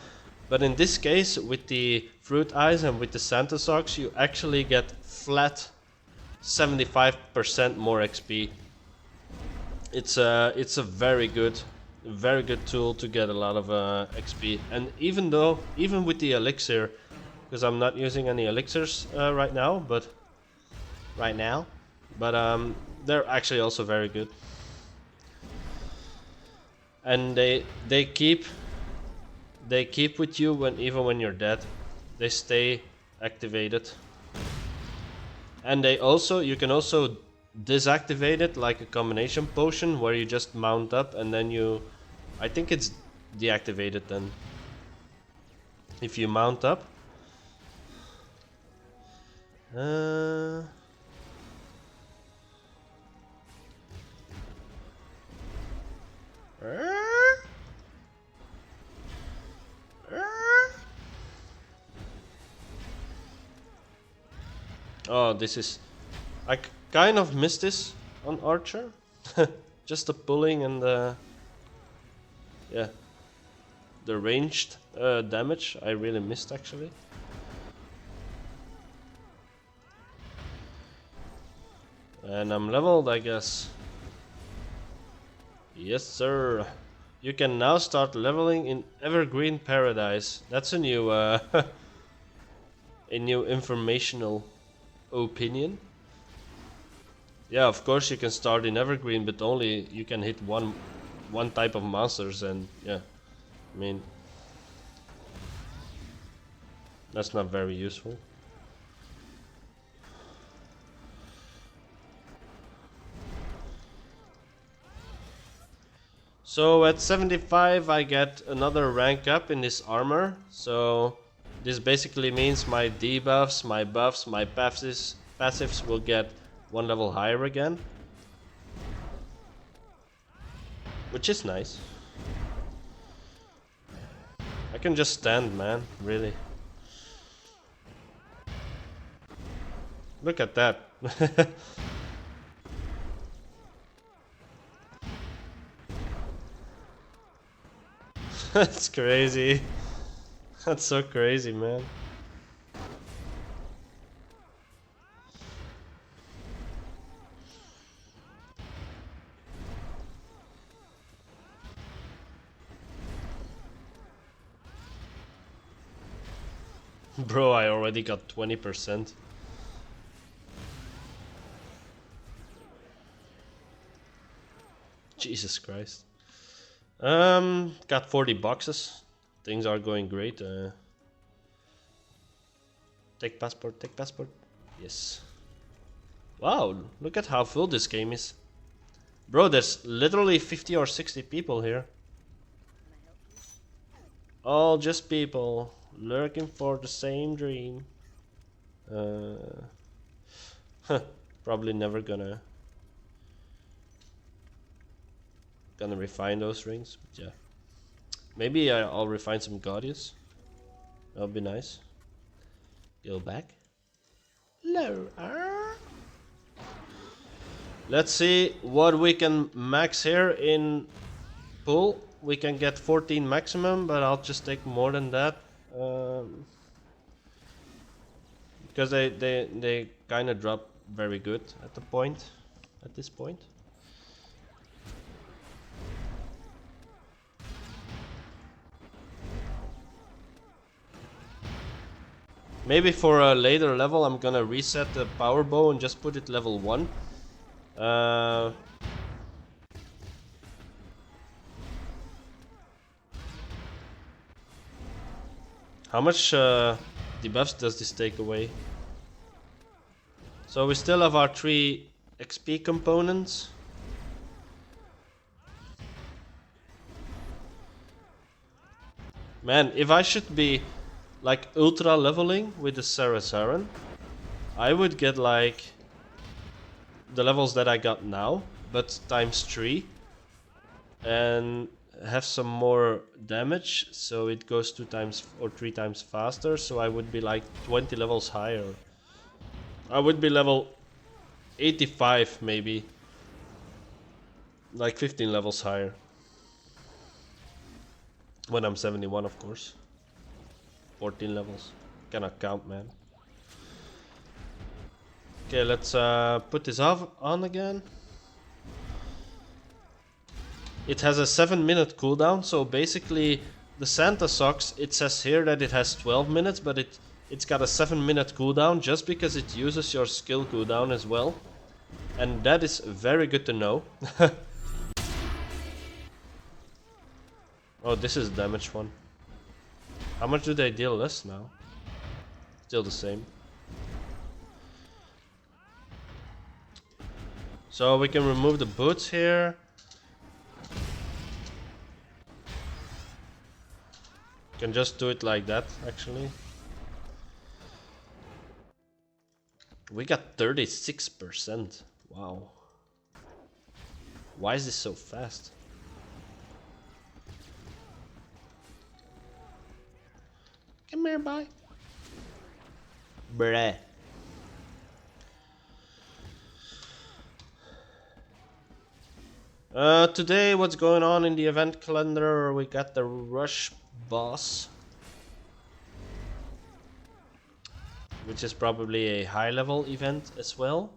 But in this case, with the fruit eyes and with the Santa socks, you actually get flat 75% more XP. It's a very good tool to get a lot of XP. And even with the elixir, because I'm not using any elixirs right now, but they're actually also very good. And they keep with you even when you're dead. They stay activated. And you can also deactivate it like a combination potion where you just mount up and then I think it's deactivated then. If you mount up. Oh, this is... I kind of missed this on Archer. Just the pulling and the... Yeah. The ranged damage I really missed actually. And I'm leveled, I guess. Yes, sir. You can now start leveling in Evergreen Paradise. That's a new a new informational opinion. Yeah, of course you can start in Evergreen, but only you can hit one type of monsters, and yeah, I mean that's not very useful. So at 75 I get another rank up in this armor. So this basically means my debuffs, my buffs, my passives will get one level higher again. Which is nice. I can just stand, man, really. Look at that. That's crazy. That's so crazy, man. Bro, I already got 20%. Jesus Christ. Got 40 boxes. Things are going great. Take passport, take passport. Yes. Wow, look at how full this game is. Bro, there's literally 50 or 60 people here. All just people lurking for the same dream. Probably never gonna refine those rings, but yeah. Maybe I'll refine some Guardians. That would be nice. Go back. Hello. Let's see what we can max here in pool. We can get 14 maximum, but I'll just take more than that. Because they kind of drop very good at this point. Maybe for a later level I'm gonna reset the power bow and just put it level 1. How much debuffs does this take away? So we still have our 3 XP components. Man, if I should be like ultra leveling with the Sarasaran, I would get like the levels that I got now, but times 3, and have some more damage, so it goes 2 times or 3 times faster. So I would be like 20 levels higher. I would be level 85 maybe, like 15 levels higher when I'm 71, of course. 14 levels. Cannot count, man. Okay, let's put this on again. It has a 7-minute cooldown, so basically the Santa Socks, it says here that it has 12 minutes, but it's got a 7-minute cooldown just because it uses your skill cooldown as well. And that is very good to know. Oh, this is a damage one. How much do they deal less now? Still the same. So we can remove the boots here. Can just do it like that, actually. We got 36%. Wow. Why is this so fast? Come here, boy. Bruh. Today, what's going on in the event calendar? We got the Rush boss, which is probably a high level event as well.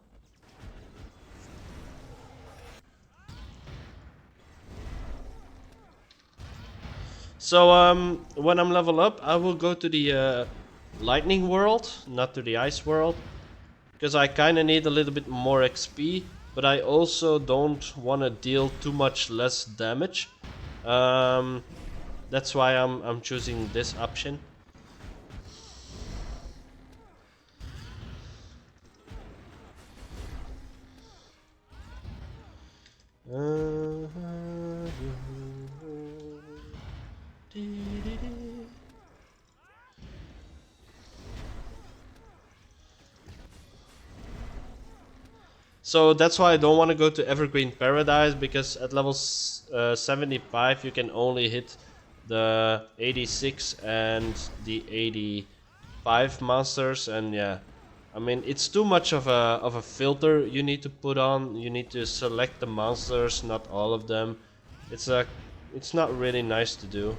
So when I'm level up, I will go to the lightning world, not to the ice world, because I kind of need a little bit more XP, but I also don't want to deal too much less damage. That's why I'm choosing this option. So that's why I don't want to go to Evergreen Paradise, because at level 75 you can only hit the 86 and the 85 monsters, and yeah, I mean it's too much of a filter you need to put on. You need to select the monsters, not all of them. It's not really nice to do.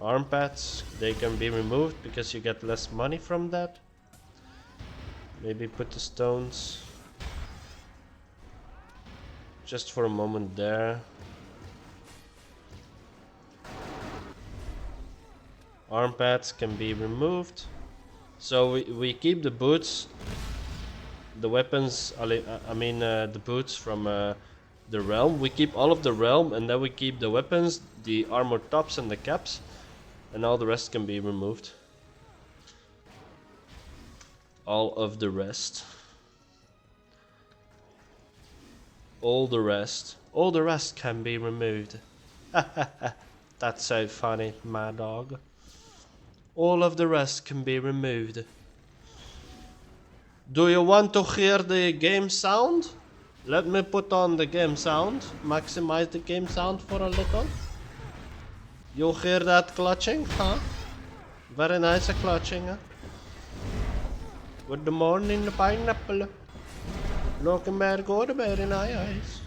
Arm pads, they can be removed because you get less money from that. Maybe put the stones just for a moment there. Arm pads can be removed. So we keep the boots, the weapons, I mean the boots from the realm. We keep all of the realm, and then we keep the weapons, the armor tops and the caps, and all the rest can be removed. All of the rest. All the rest can be removed. That's so funny, Maddog. All of the rest can be removed. Do you want to hear the game sound? Let me put on the game sound. Maximize the game sound for a little. You hear that clutching, huh? Very nice clutching, huh? Good morning, pineapple. Looking very good, very nice.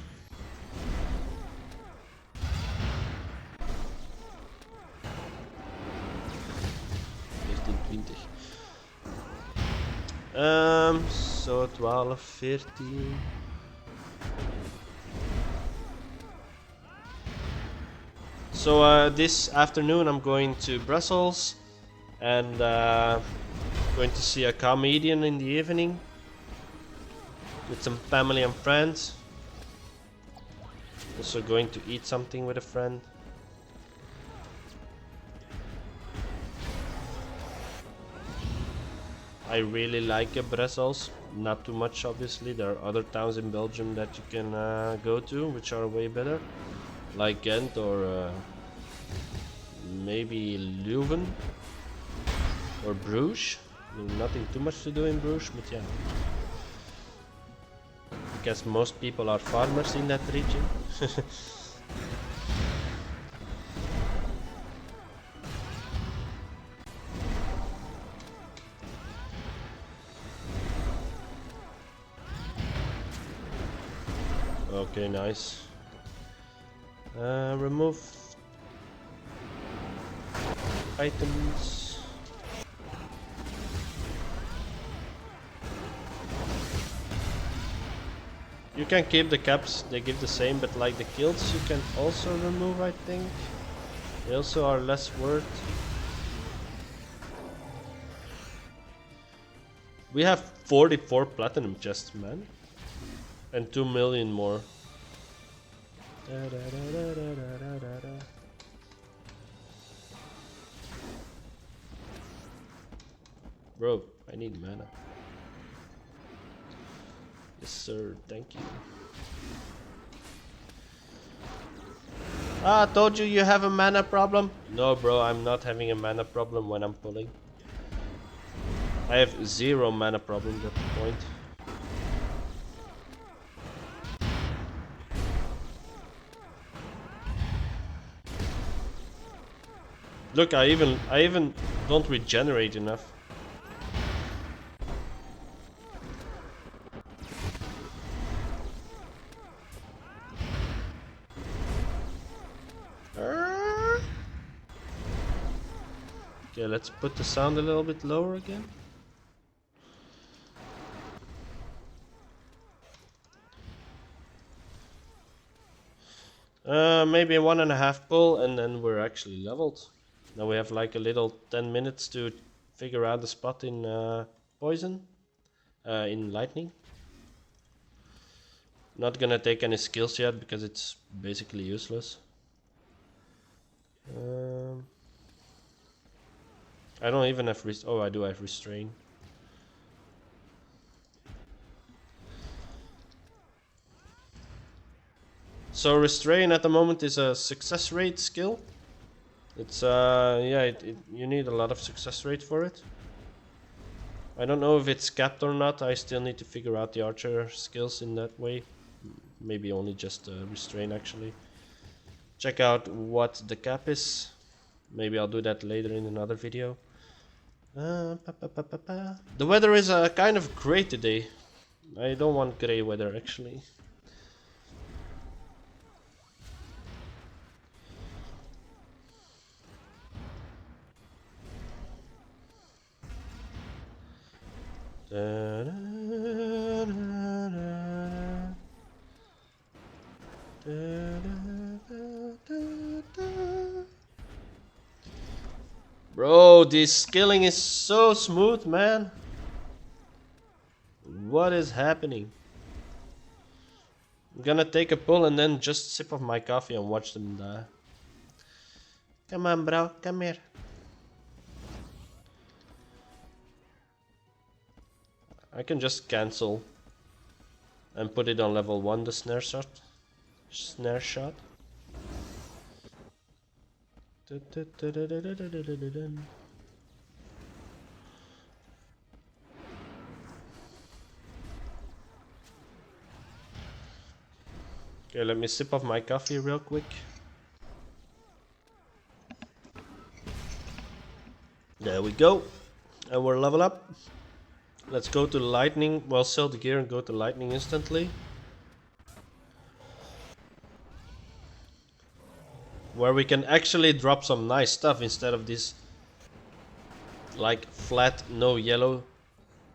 So 12, 14. So this afternoon I'm going to Brussels and going to see a comedian in the evening with some family and friends. Also going to eat something with a friend. I really like Brussels, not too much obviously. There are other towns in Belgium that you can go to which are way better, like Ghent or maybe Leuven or Bruges. I mean, nothing too much to do in Bruges, but yeah. Because most people are farmers in that region. Okay, nice. Remove items. You can keep the caps, they give the same, but like the kills you can also remove, I think. They also are less worth. We have 44 platinum chests, man. And 2 million more. Bro, I need mana. Yes sir, thank you. Ah, I told you you have a mana problem. No bro, I'm not having a mana problem when I'm pulling. I have 0 mana problems at the point. Look, I even don't regenerate enough. Okay, let's put the sound a little bit lower again. Maybe 1.5 pull and then we're actually leveled. Now we have like a little 10 minutes to figure out the spot in poison, in lightning. Not gonna take any skills yet because it's basically useless. I don't even have oh, I do have restrain. So restrain at the moment is a success rate skill. It's yeah, you need a lot of success rate for it. I don't know if it's capped or not. I still need to figure out the archer skills in that way. Maybe only just restrain actually. Check out what the cap is. Maybe I'll do that later in another video. The weather is kind of gray today. I don't want gray weather actually. Bro, this skilling is so smooth, man. What is happening? I'm gonna take a pull and then just sip of my coffee and watch them die. Come on, bro, come here. I can just cancel and put it on level 1, the snare shot. Snare shot. Okay, let me sip off my coffee real quick. There we go. And we're level up. Let's go to lightning. Well, sell the gear and go to lightning instantly. Where we can actually drop some nice stuff instead of this like flat, no yellow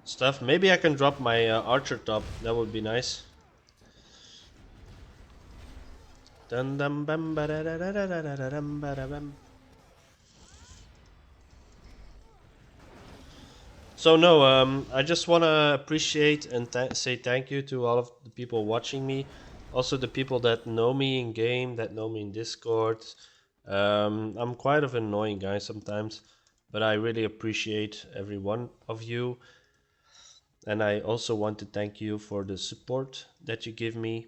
stuff. Maybe I can drop my archer top. That would be nice. Dun dum bam ba da da da da da da dum ba da bam. So no, I just wanna appreciate and say thank you to all of the people watching me. Also the people that know me in game, that know me in Discord. I'm quite of an annoying guy sometimes, but I really appreciate every one of you. And I also want to thank you for the support that you give me.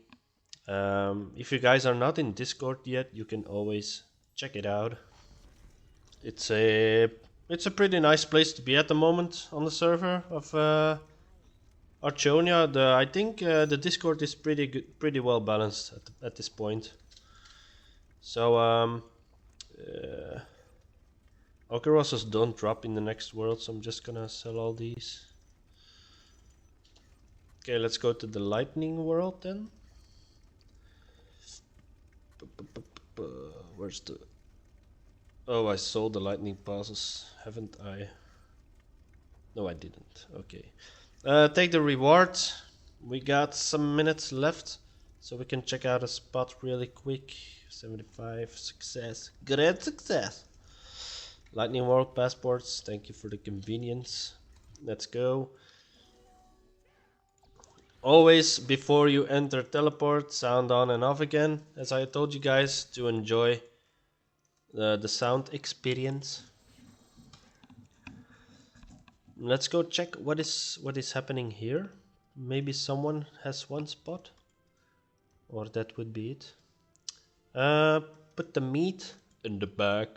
If you guys are not in Discord yet, you can always check it out. It's a pretty nice place to be at the moment on the server of Archonia. I think the Discord is pretty good, pretty well balanced at this point. So Ocarossos don't drop in the next world, so I'm just gonna sell all these. Okay, let's go to the lightning world then. Where's the... Oh, I sold the lightning passes, haven't I? No, I didn't. Okay. Take the reward. We got some minutes left, so we can check out a spot really quick. 75 success, great success. Lightning World passports, thank you for the convenience. Let's go. Always before you enter teleport, sound on and off again, as I told you guys, to enjoy the sound experience. Let's go check what is happening here. Maybe someone has one spot, or that would be it. Put the meat in the bag,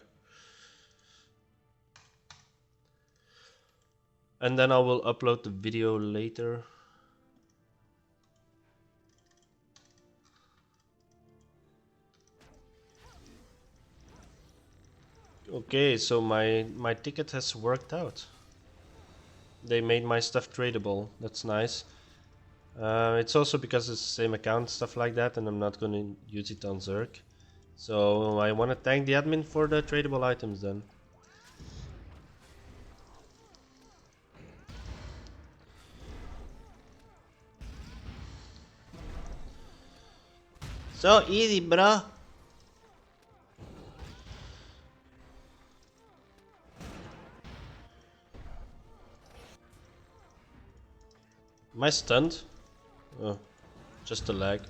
and then I will upload the video later. Okay, so my ticket has worked out. They made my stuff tradable. That's nice. It's also because it's the same account, stuff like that, and I'm not gonna use it on Zerk. So I want to thank the admin for the tradable items then. So easy, bruh. Am I stunned? Oh, just a lag.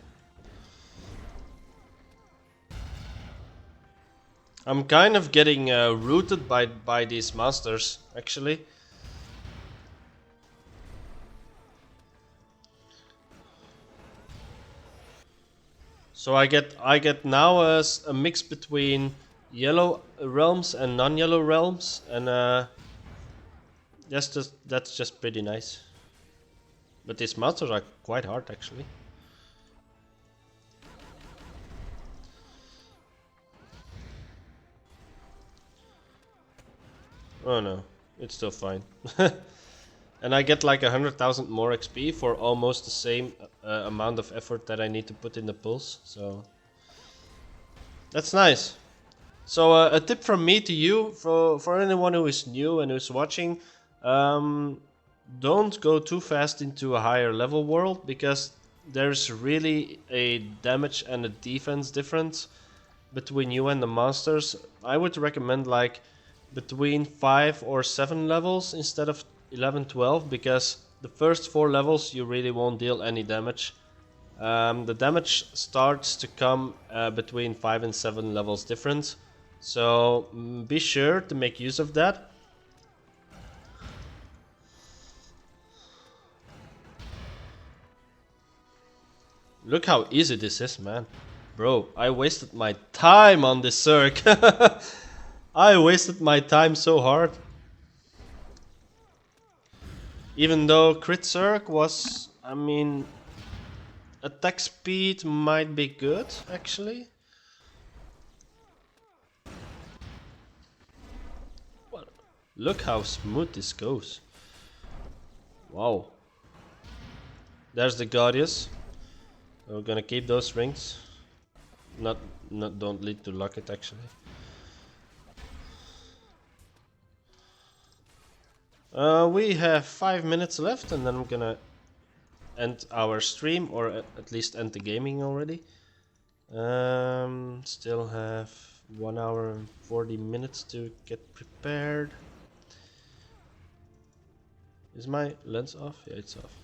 I'm kind of getting rooted by these monsters, actually. So I get now a mix between yellow realms and non-yellow realms, and that's just pretty nice. But these monsters are quite hard, actually. Oh no, it's still fine. And I get like 100,000 more XP for almost the same amount of effort that I need to put in the pulse, so that's nice. So a tip from me to you, for anyone who is new and who's watching, don't go too fast into a higher level world, because there's really a damage and a defense difference between you and the monsters. I would recommend like between 5 or 7 levels instead of 11, 12, because the first 4 levels you really won't deal any damage. The damage starts to come between 5 and 7 levels different, so be sure to make use of that. Look how easy this is, man. Bro, I wasted my time on this Zerg. I wasted my time so hard. Even though crit Zerg was, I mean, attack speed might be good, actually. What? Look how smooth this goes. Wow. There's the Guardius. We're gonna keep those rings. Don't lead to lock it, actually. We have 5 minutes left, and then I'm gonna end our stream, or at least end the gaming already. Still have 1 hour and 40 minutes to get prepared. Is my lens off? Yeah, it's off.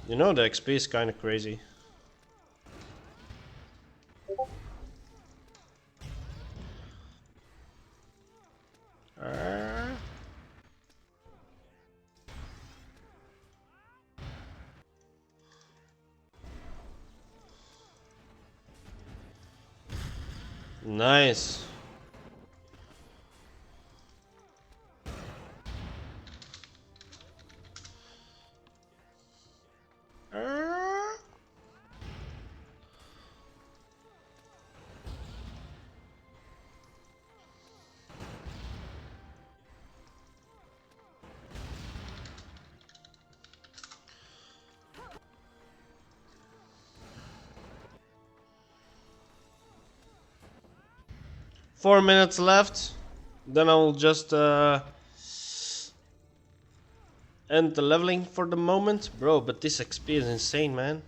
You know, the XP is kind of crazy. Nice. Four minutes left. Then I'll just end the leveling for the moment. Bro, but this XP is insane, man.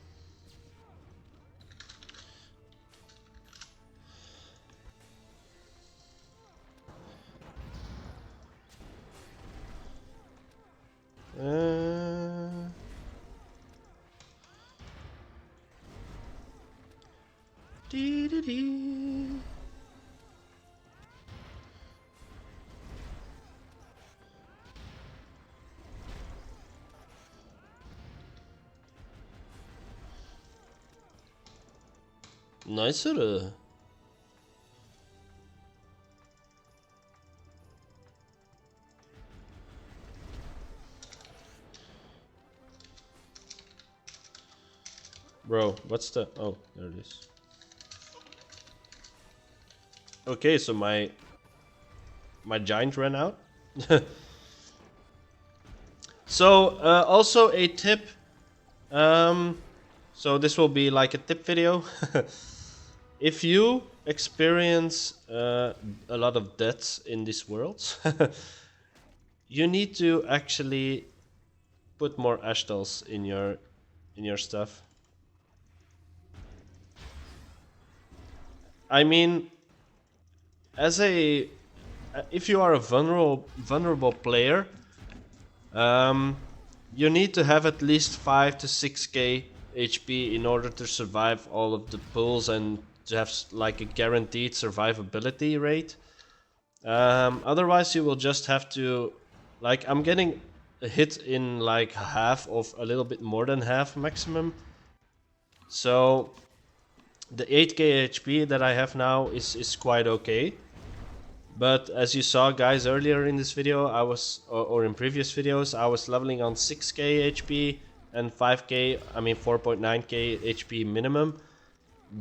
Dee. Nicer. Bro, what's the... Oh, there it is. Okay, so my giant ran out. So, also a tip. So this will be like a tip video. If you experience a lot of deaths in this world, you need to actually put more ashtals in your stuff. I mean, if you are a vulnerable player, you need to have at least 5 to 6k HP in order to survive all of the pulls and to have like a guaranteed survivability rate. Otherwise you will just have to, like, I'm getting a hit in like half of, a little bit more than half maximum. So the 8k HP that I have now is quite okay. But as you saw, guys, earlier in this video, I was, or in previous videos, I was leveling on 6k HP and 5k, I mean 4.9k HP minimum.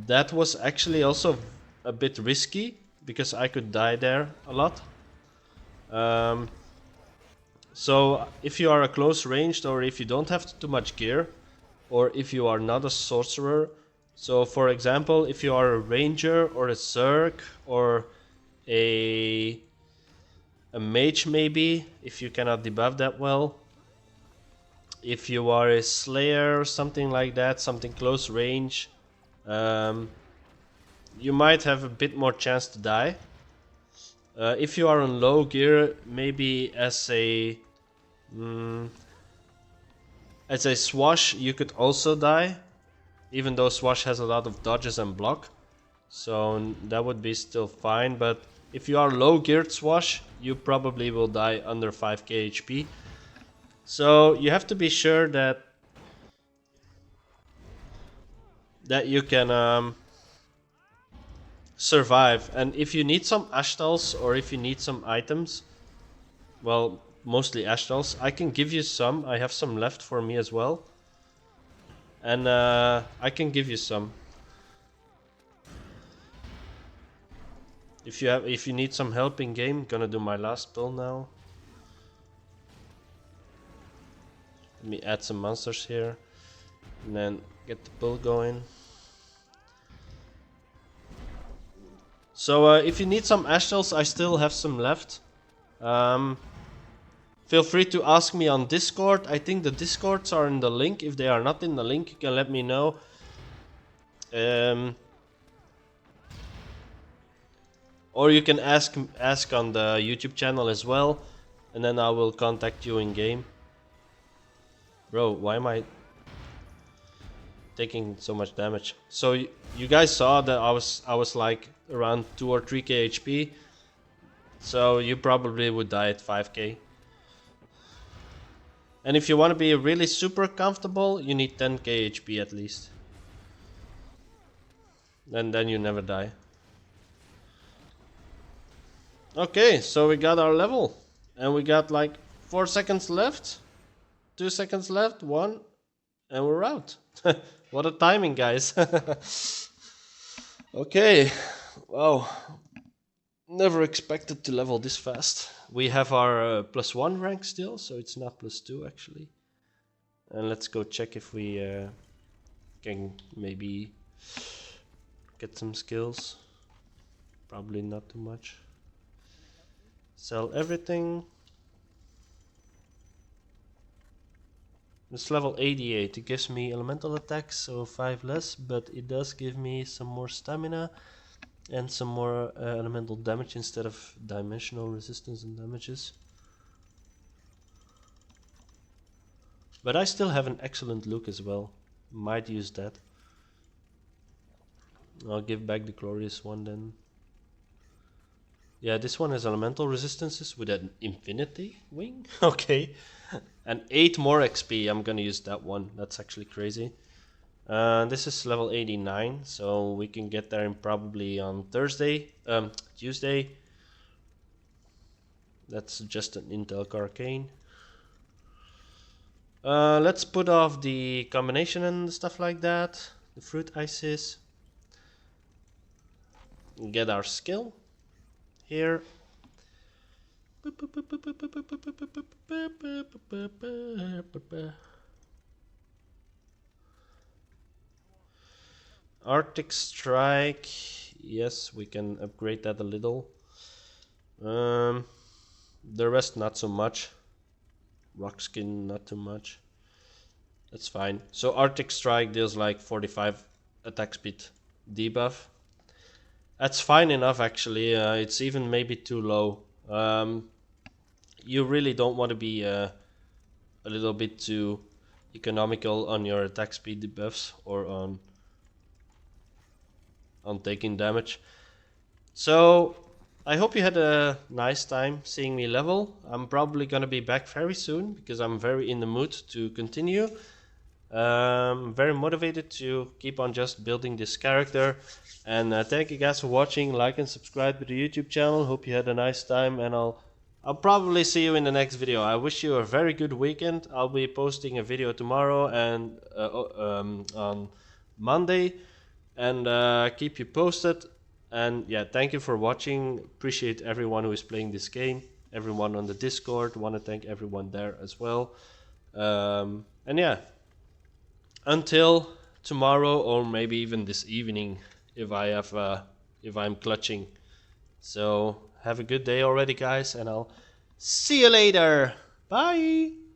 That was actually also a bit risky because I could die there a lot. So if you are a close ranged, or if you don't have too much gear, or if you are not a sorcerer, so for example, if you are a ranger or a zerg or a mage, maybe, if you cannot debuff that well, if you are a slayer or something like that, something close range, you might have a bit more chance to die. If you are on low gear, maybe as a swash, you could also die, even though swash has a lot of dodges and block, so that would be still fine. But if you are low geared swash, you probably will die under 5k HP. So you have to be sure that you can survive. And if you need some ashtals, or if you need some items, well, mostly ashtals, I can give you some. I have some left for me as well, and I can give you some. If you need some help in game, gonna do my last build now. Let me add some monsters here and then get the build going. So if you need some ashtals, I still have some left. Feel free to ask me on Discord. I think the Discords are in the link. If they are not in the link, you can let me know. Or you can ask on the YouTube channel as well, and then I will contact you in game. Bro, why am I taking so much damage? So you guys saw that I was like around 2 or 3k HP. So you probably would die at 5k. And if you want to be really super comfortable, you need 10k HP at least. And then you never die. Okay, so we got our level. And we got like 4 seconds left. 2 seconds left, 1. And we're out. What a timing, guys. Okay, wow. Never expected to level this fast. We have our +1 rank still, so it's not +2 actually. And let's go check if we can maybe get some skills. Probably not too much. Sell everything. It's level 88. It gives me elemental attacks, so 5 less, but it does give me some more stamina and some more elemental damage instead of dimensional resistance and damages. But I still have an excellent look as well. Might use that. I'll give back the glorious one then. Yeah, this one has elemental resistances with an infinity wing. Okay. And 8 more XP. I'm gonna use that one. That's actually crazy. This is level 89, so we can get there in probably on Tuesday. That's just an Intel Arcane. Let's put off the combination and stuff like that. The fruit ices. Get our skill here. Arctic Strike. Yes, we can upgrade that a little. The rest not so much. Rock Skin not too much. That's fine. So Arctic Strike deals like 45 attack speed debuff. That's fine enough actually. It's even maybe too low. You really don't want to be a little bit too economical on your attack speed debuffs or on taking damage. So I hope you had a nice time seeing me level. I'm probably gonna be back very soon because I'm very in the mood to continue. Very motivated to keep on just building this character. And thank you guys for watching. Like and subscribe to the YouTube channel. Hope you had a nice time, and I'll probably see you in the next video. I wish you a very good weekend. I'll be posting a video tomorrow and on Monday, and keep you posted. And yeah, thank you for watching. Appreciate everyone who is playing this game. Everyone on the Discord. Want to thank everyone there as well. And yeah, until tomorrow or maybe even this evening if I'm clutching. So have a good day already, guys, and I'll see you later. Bye.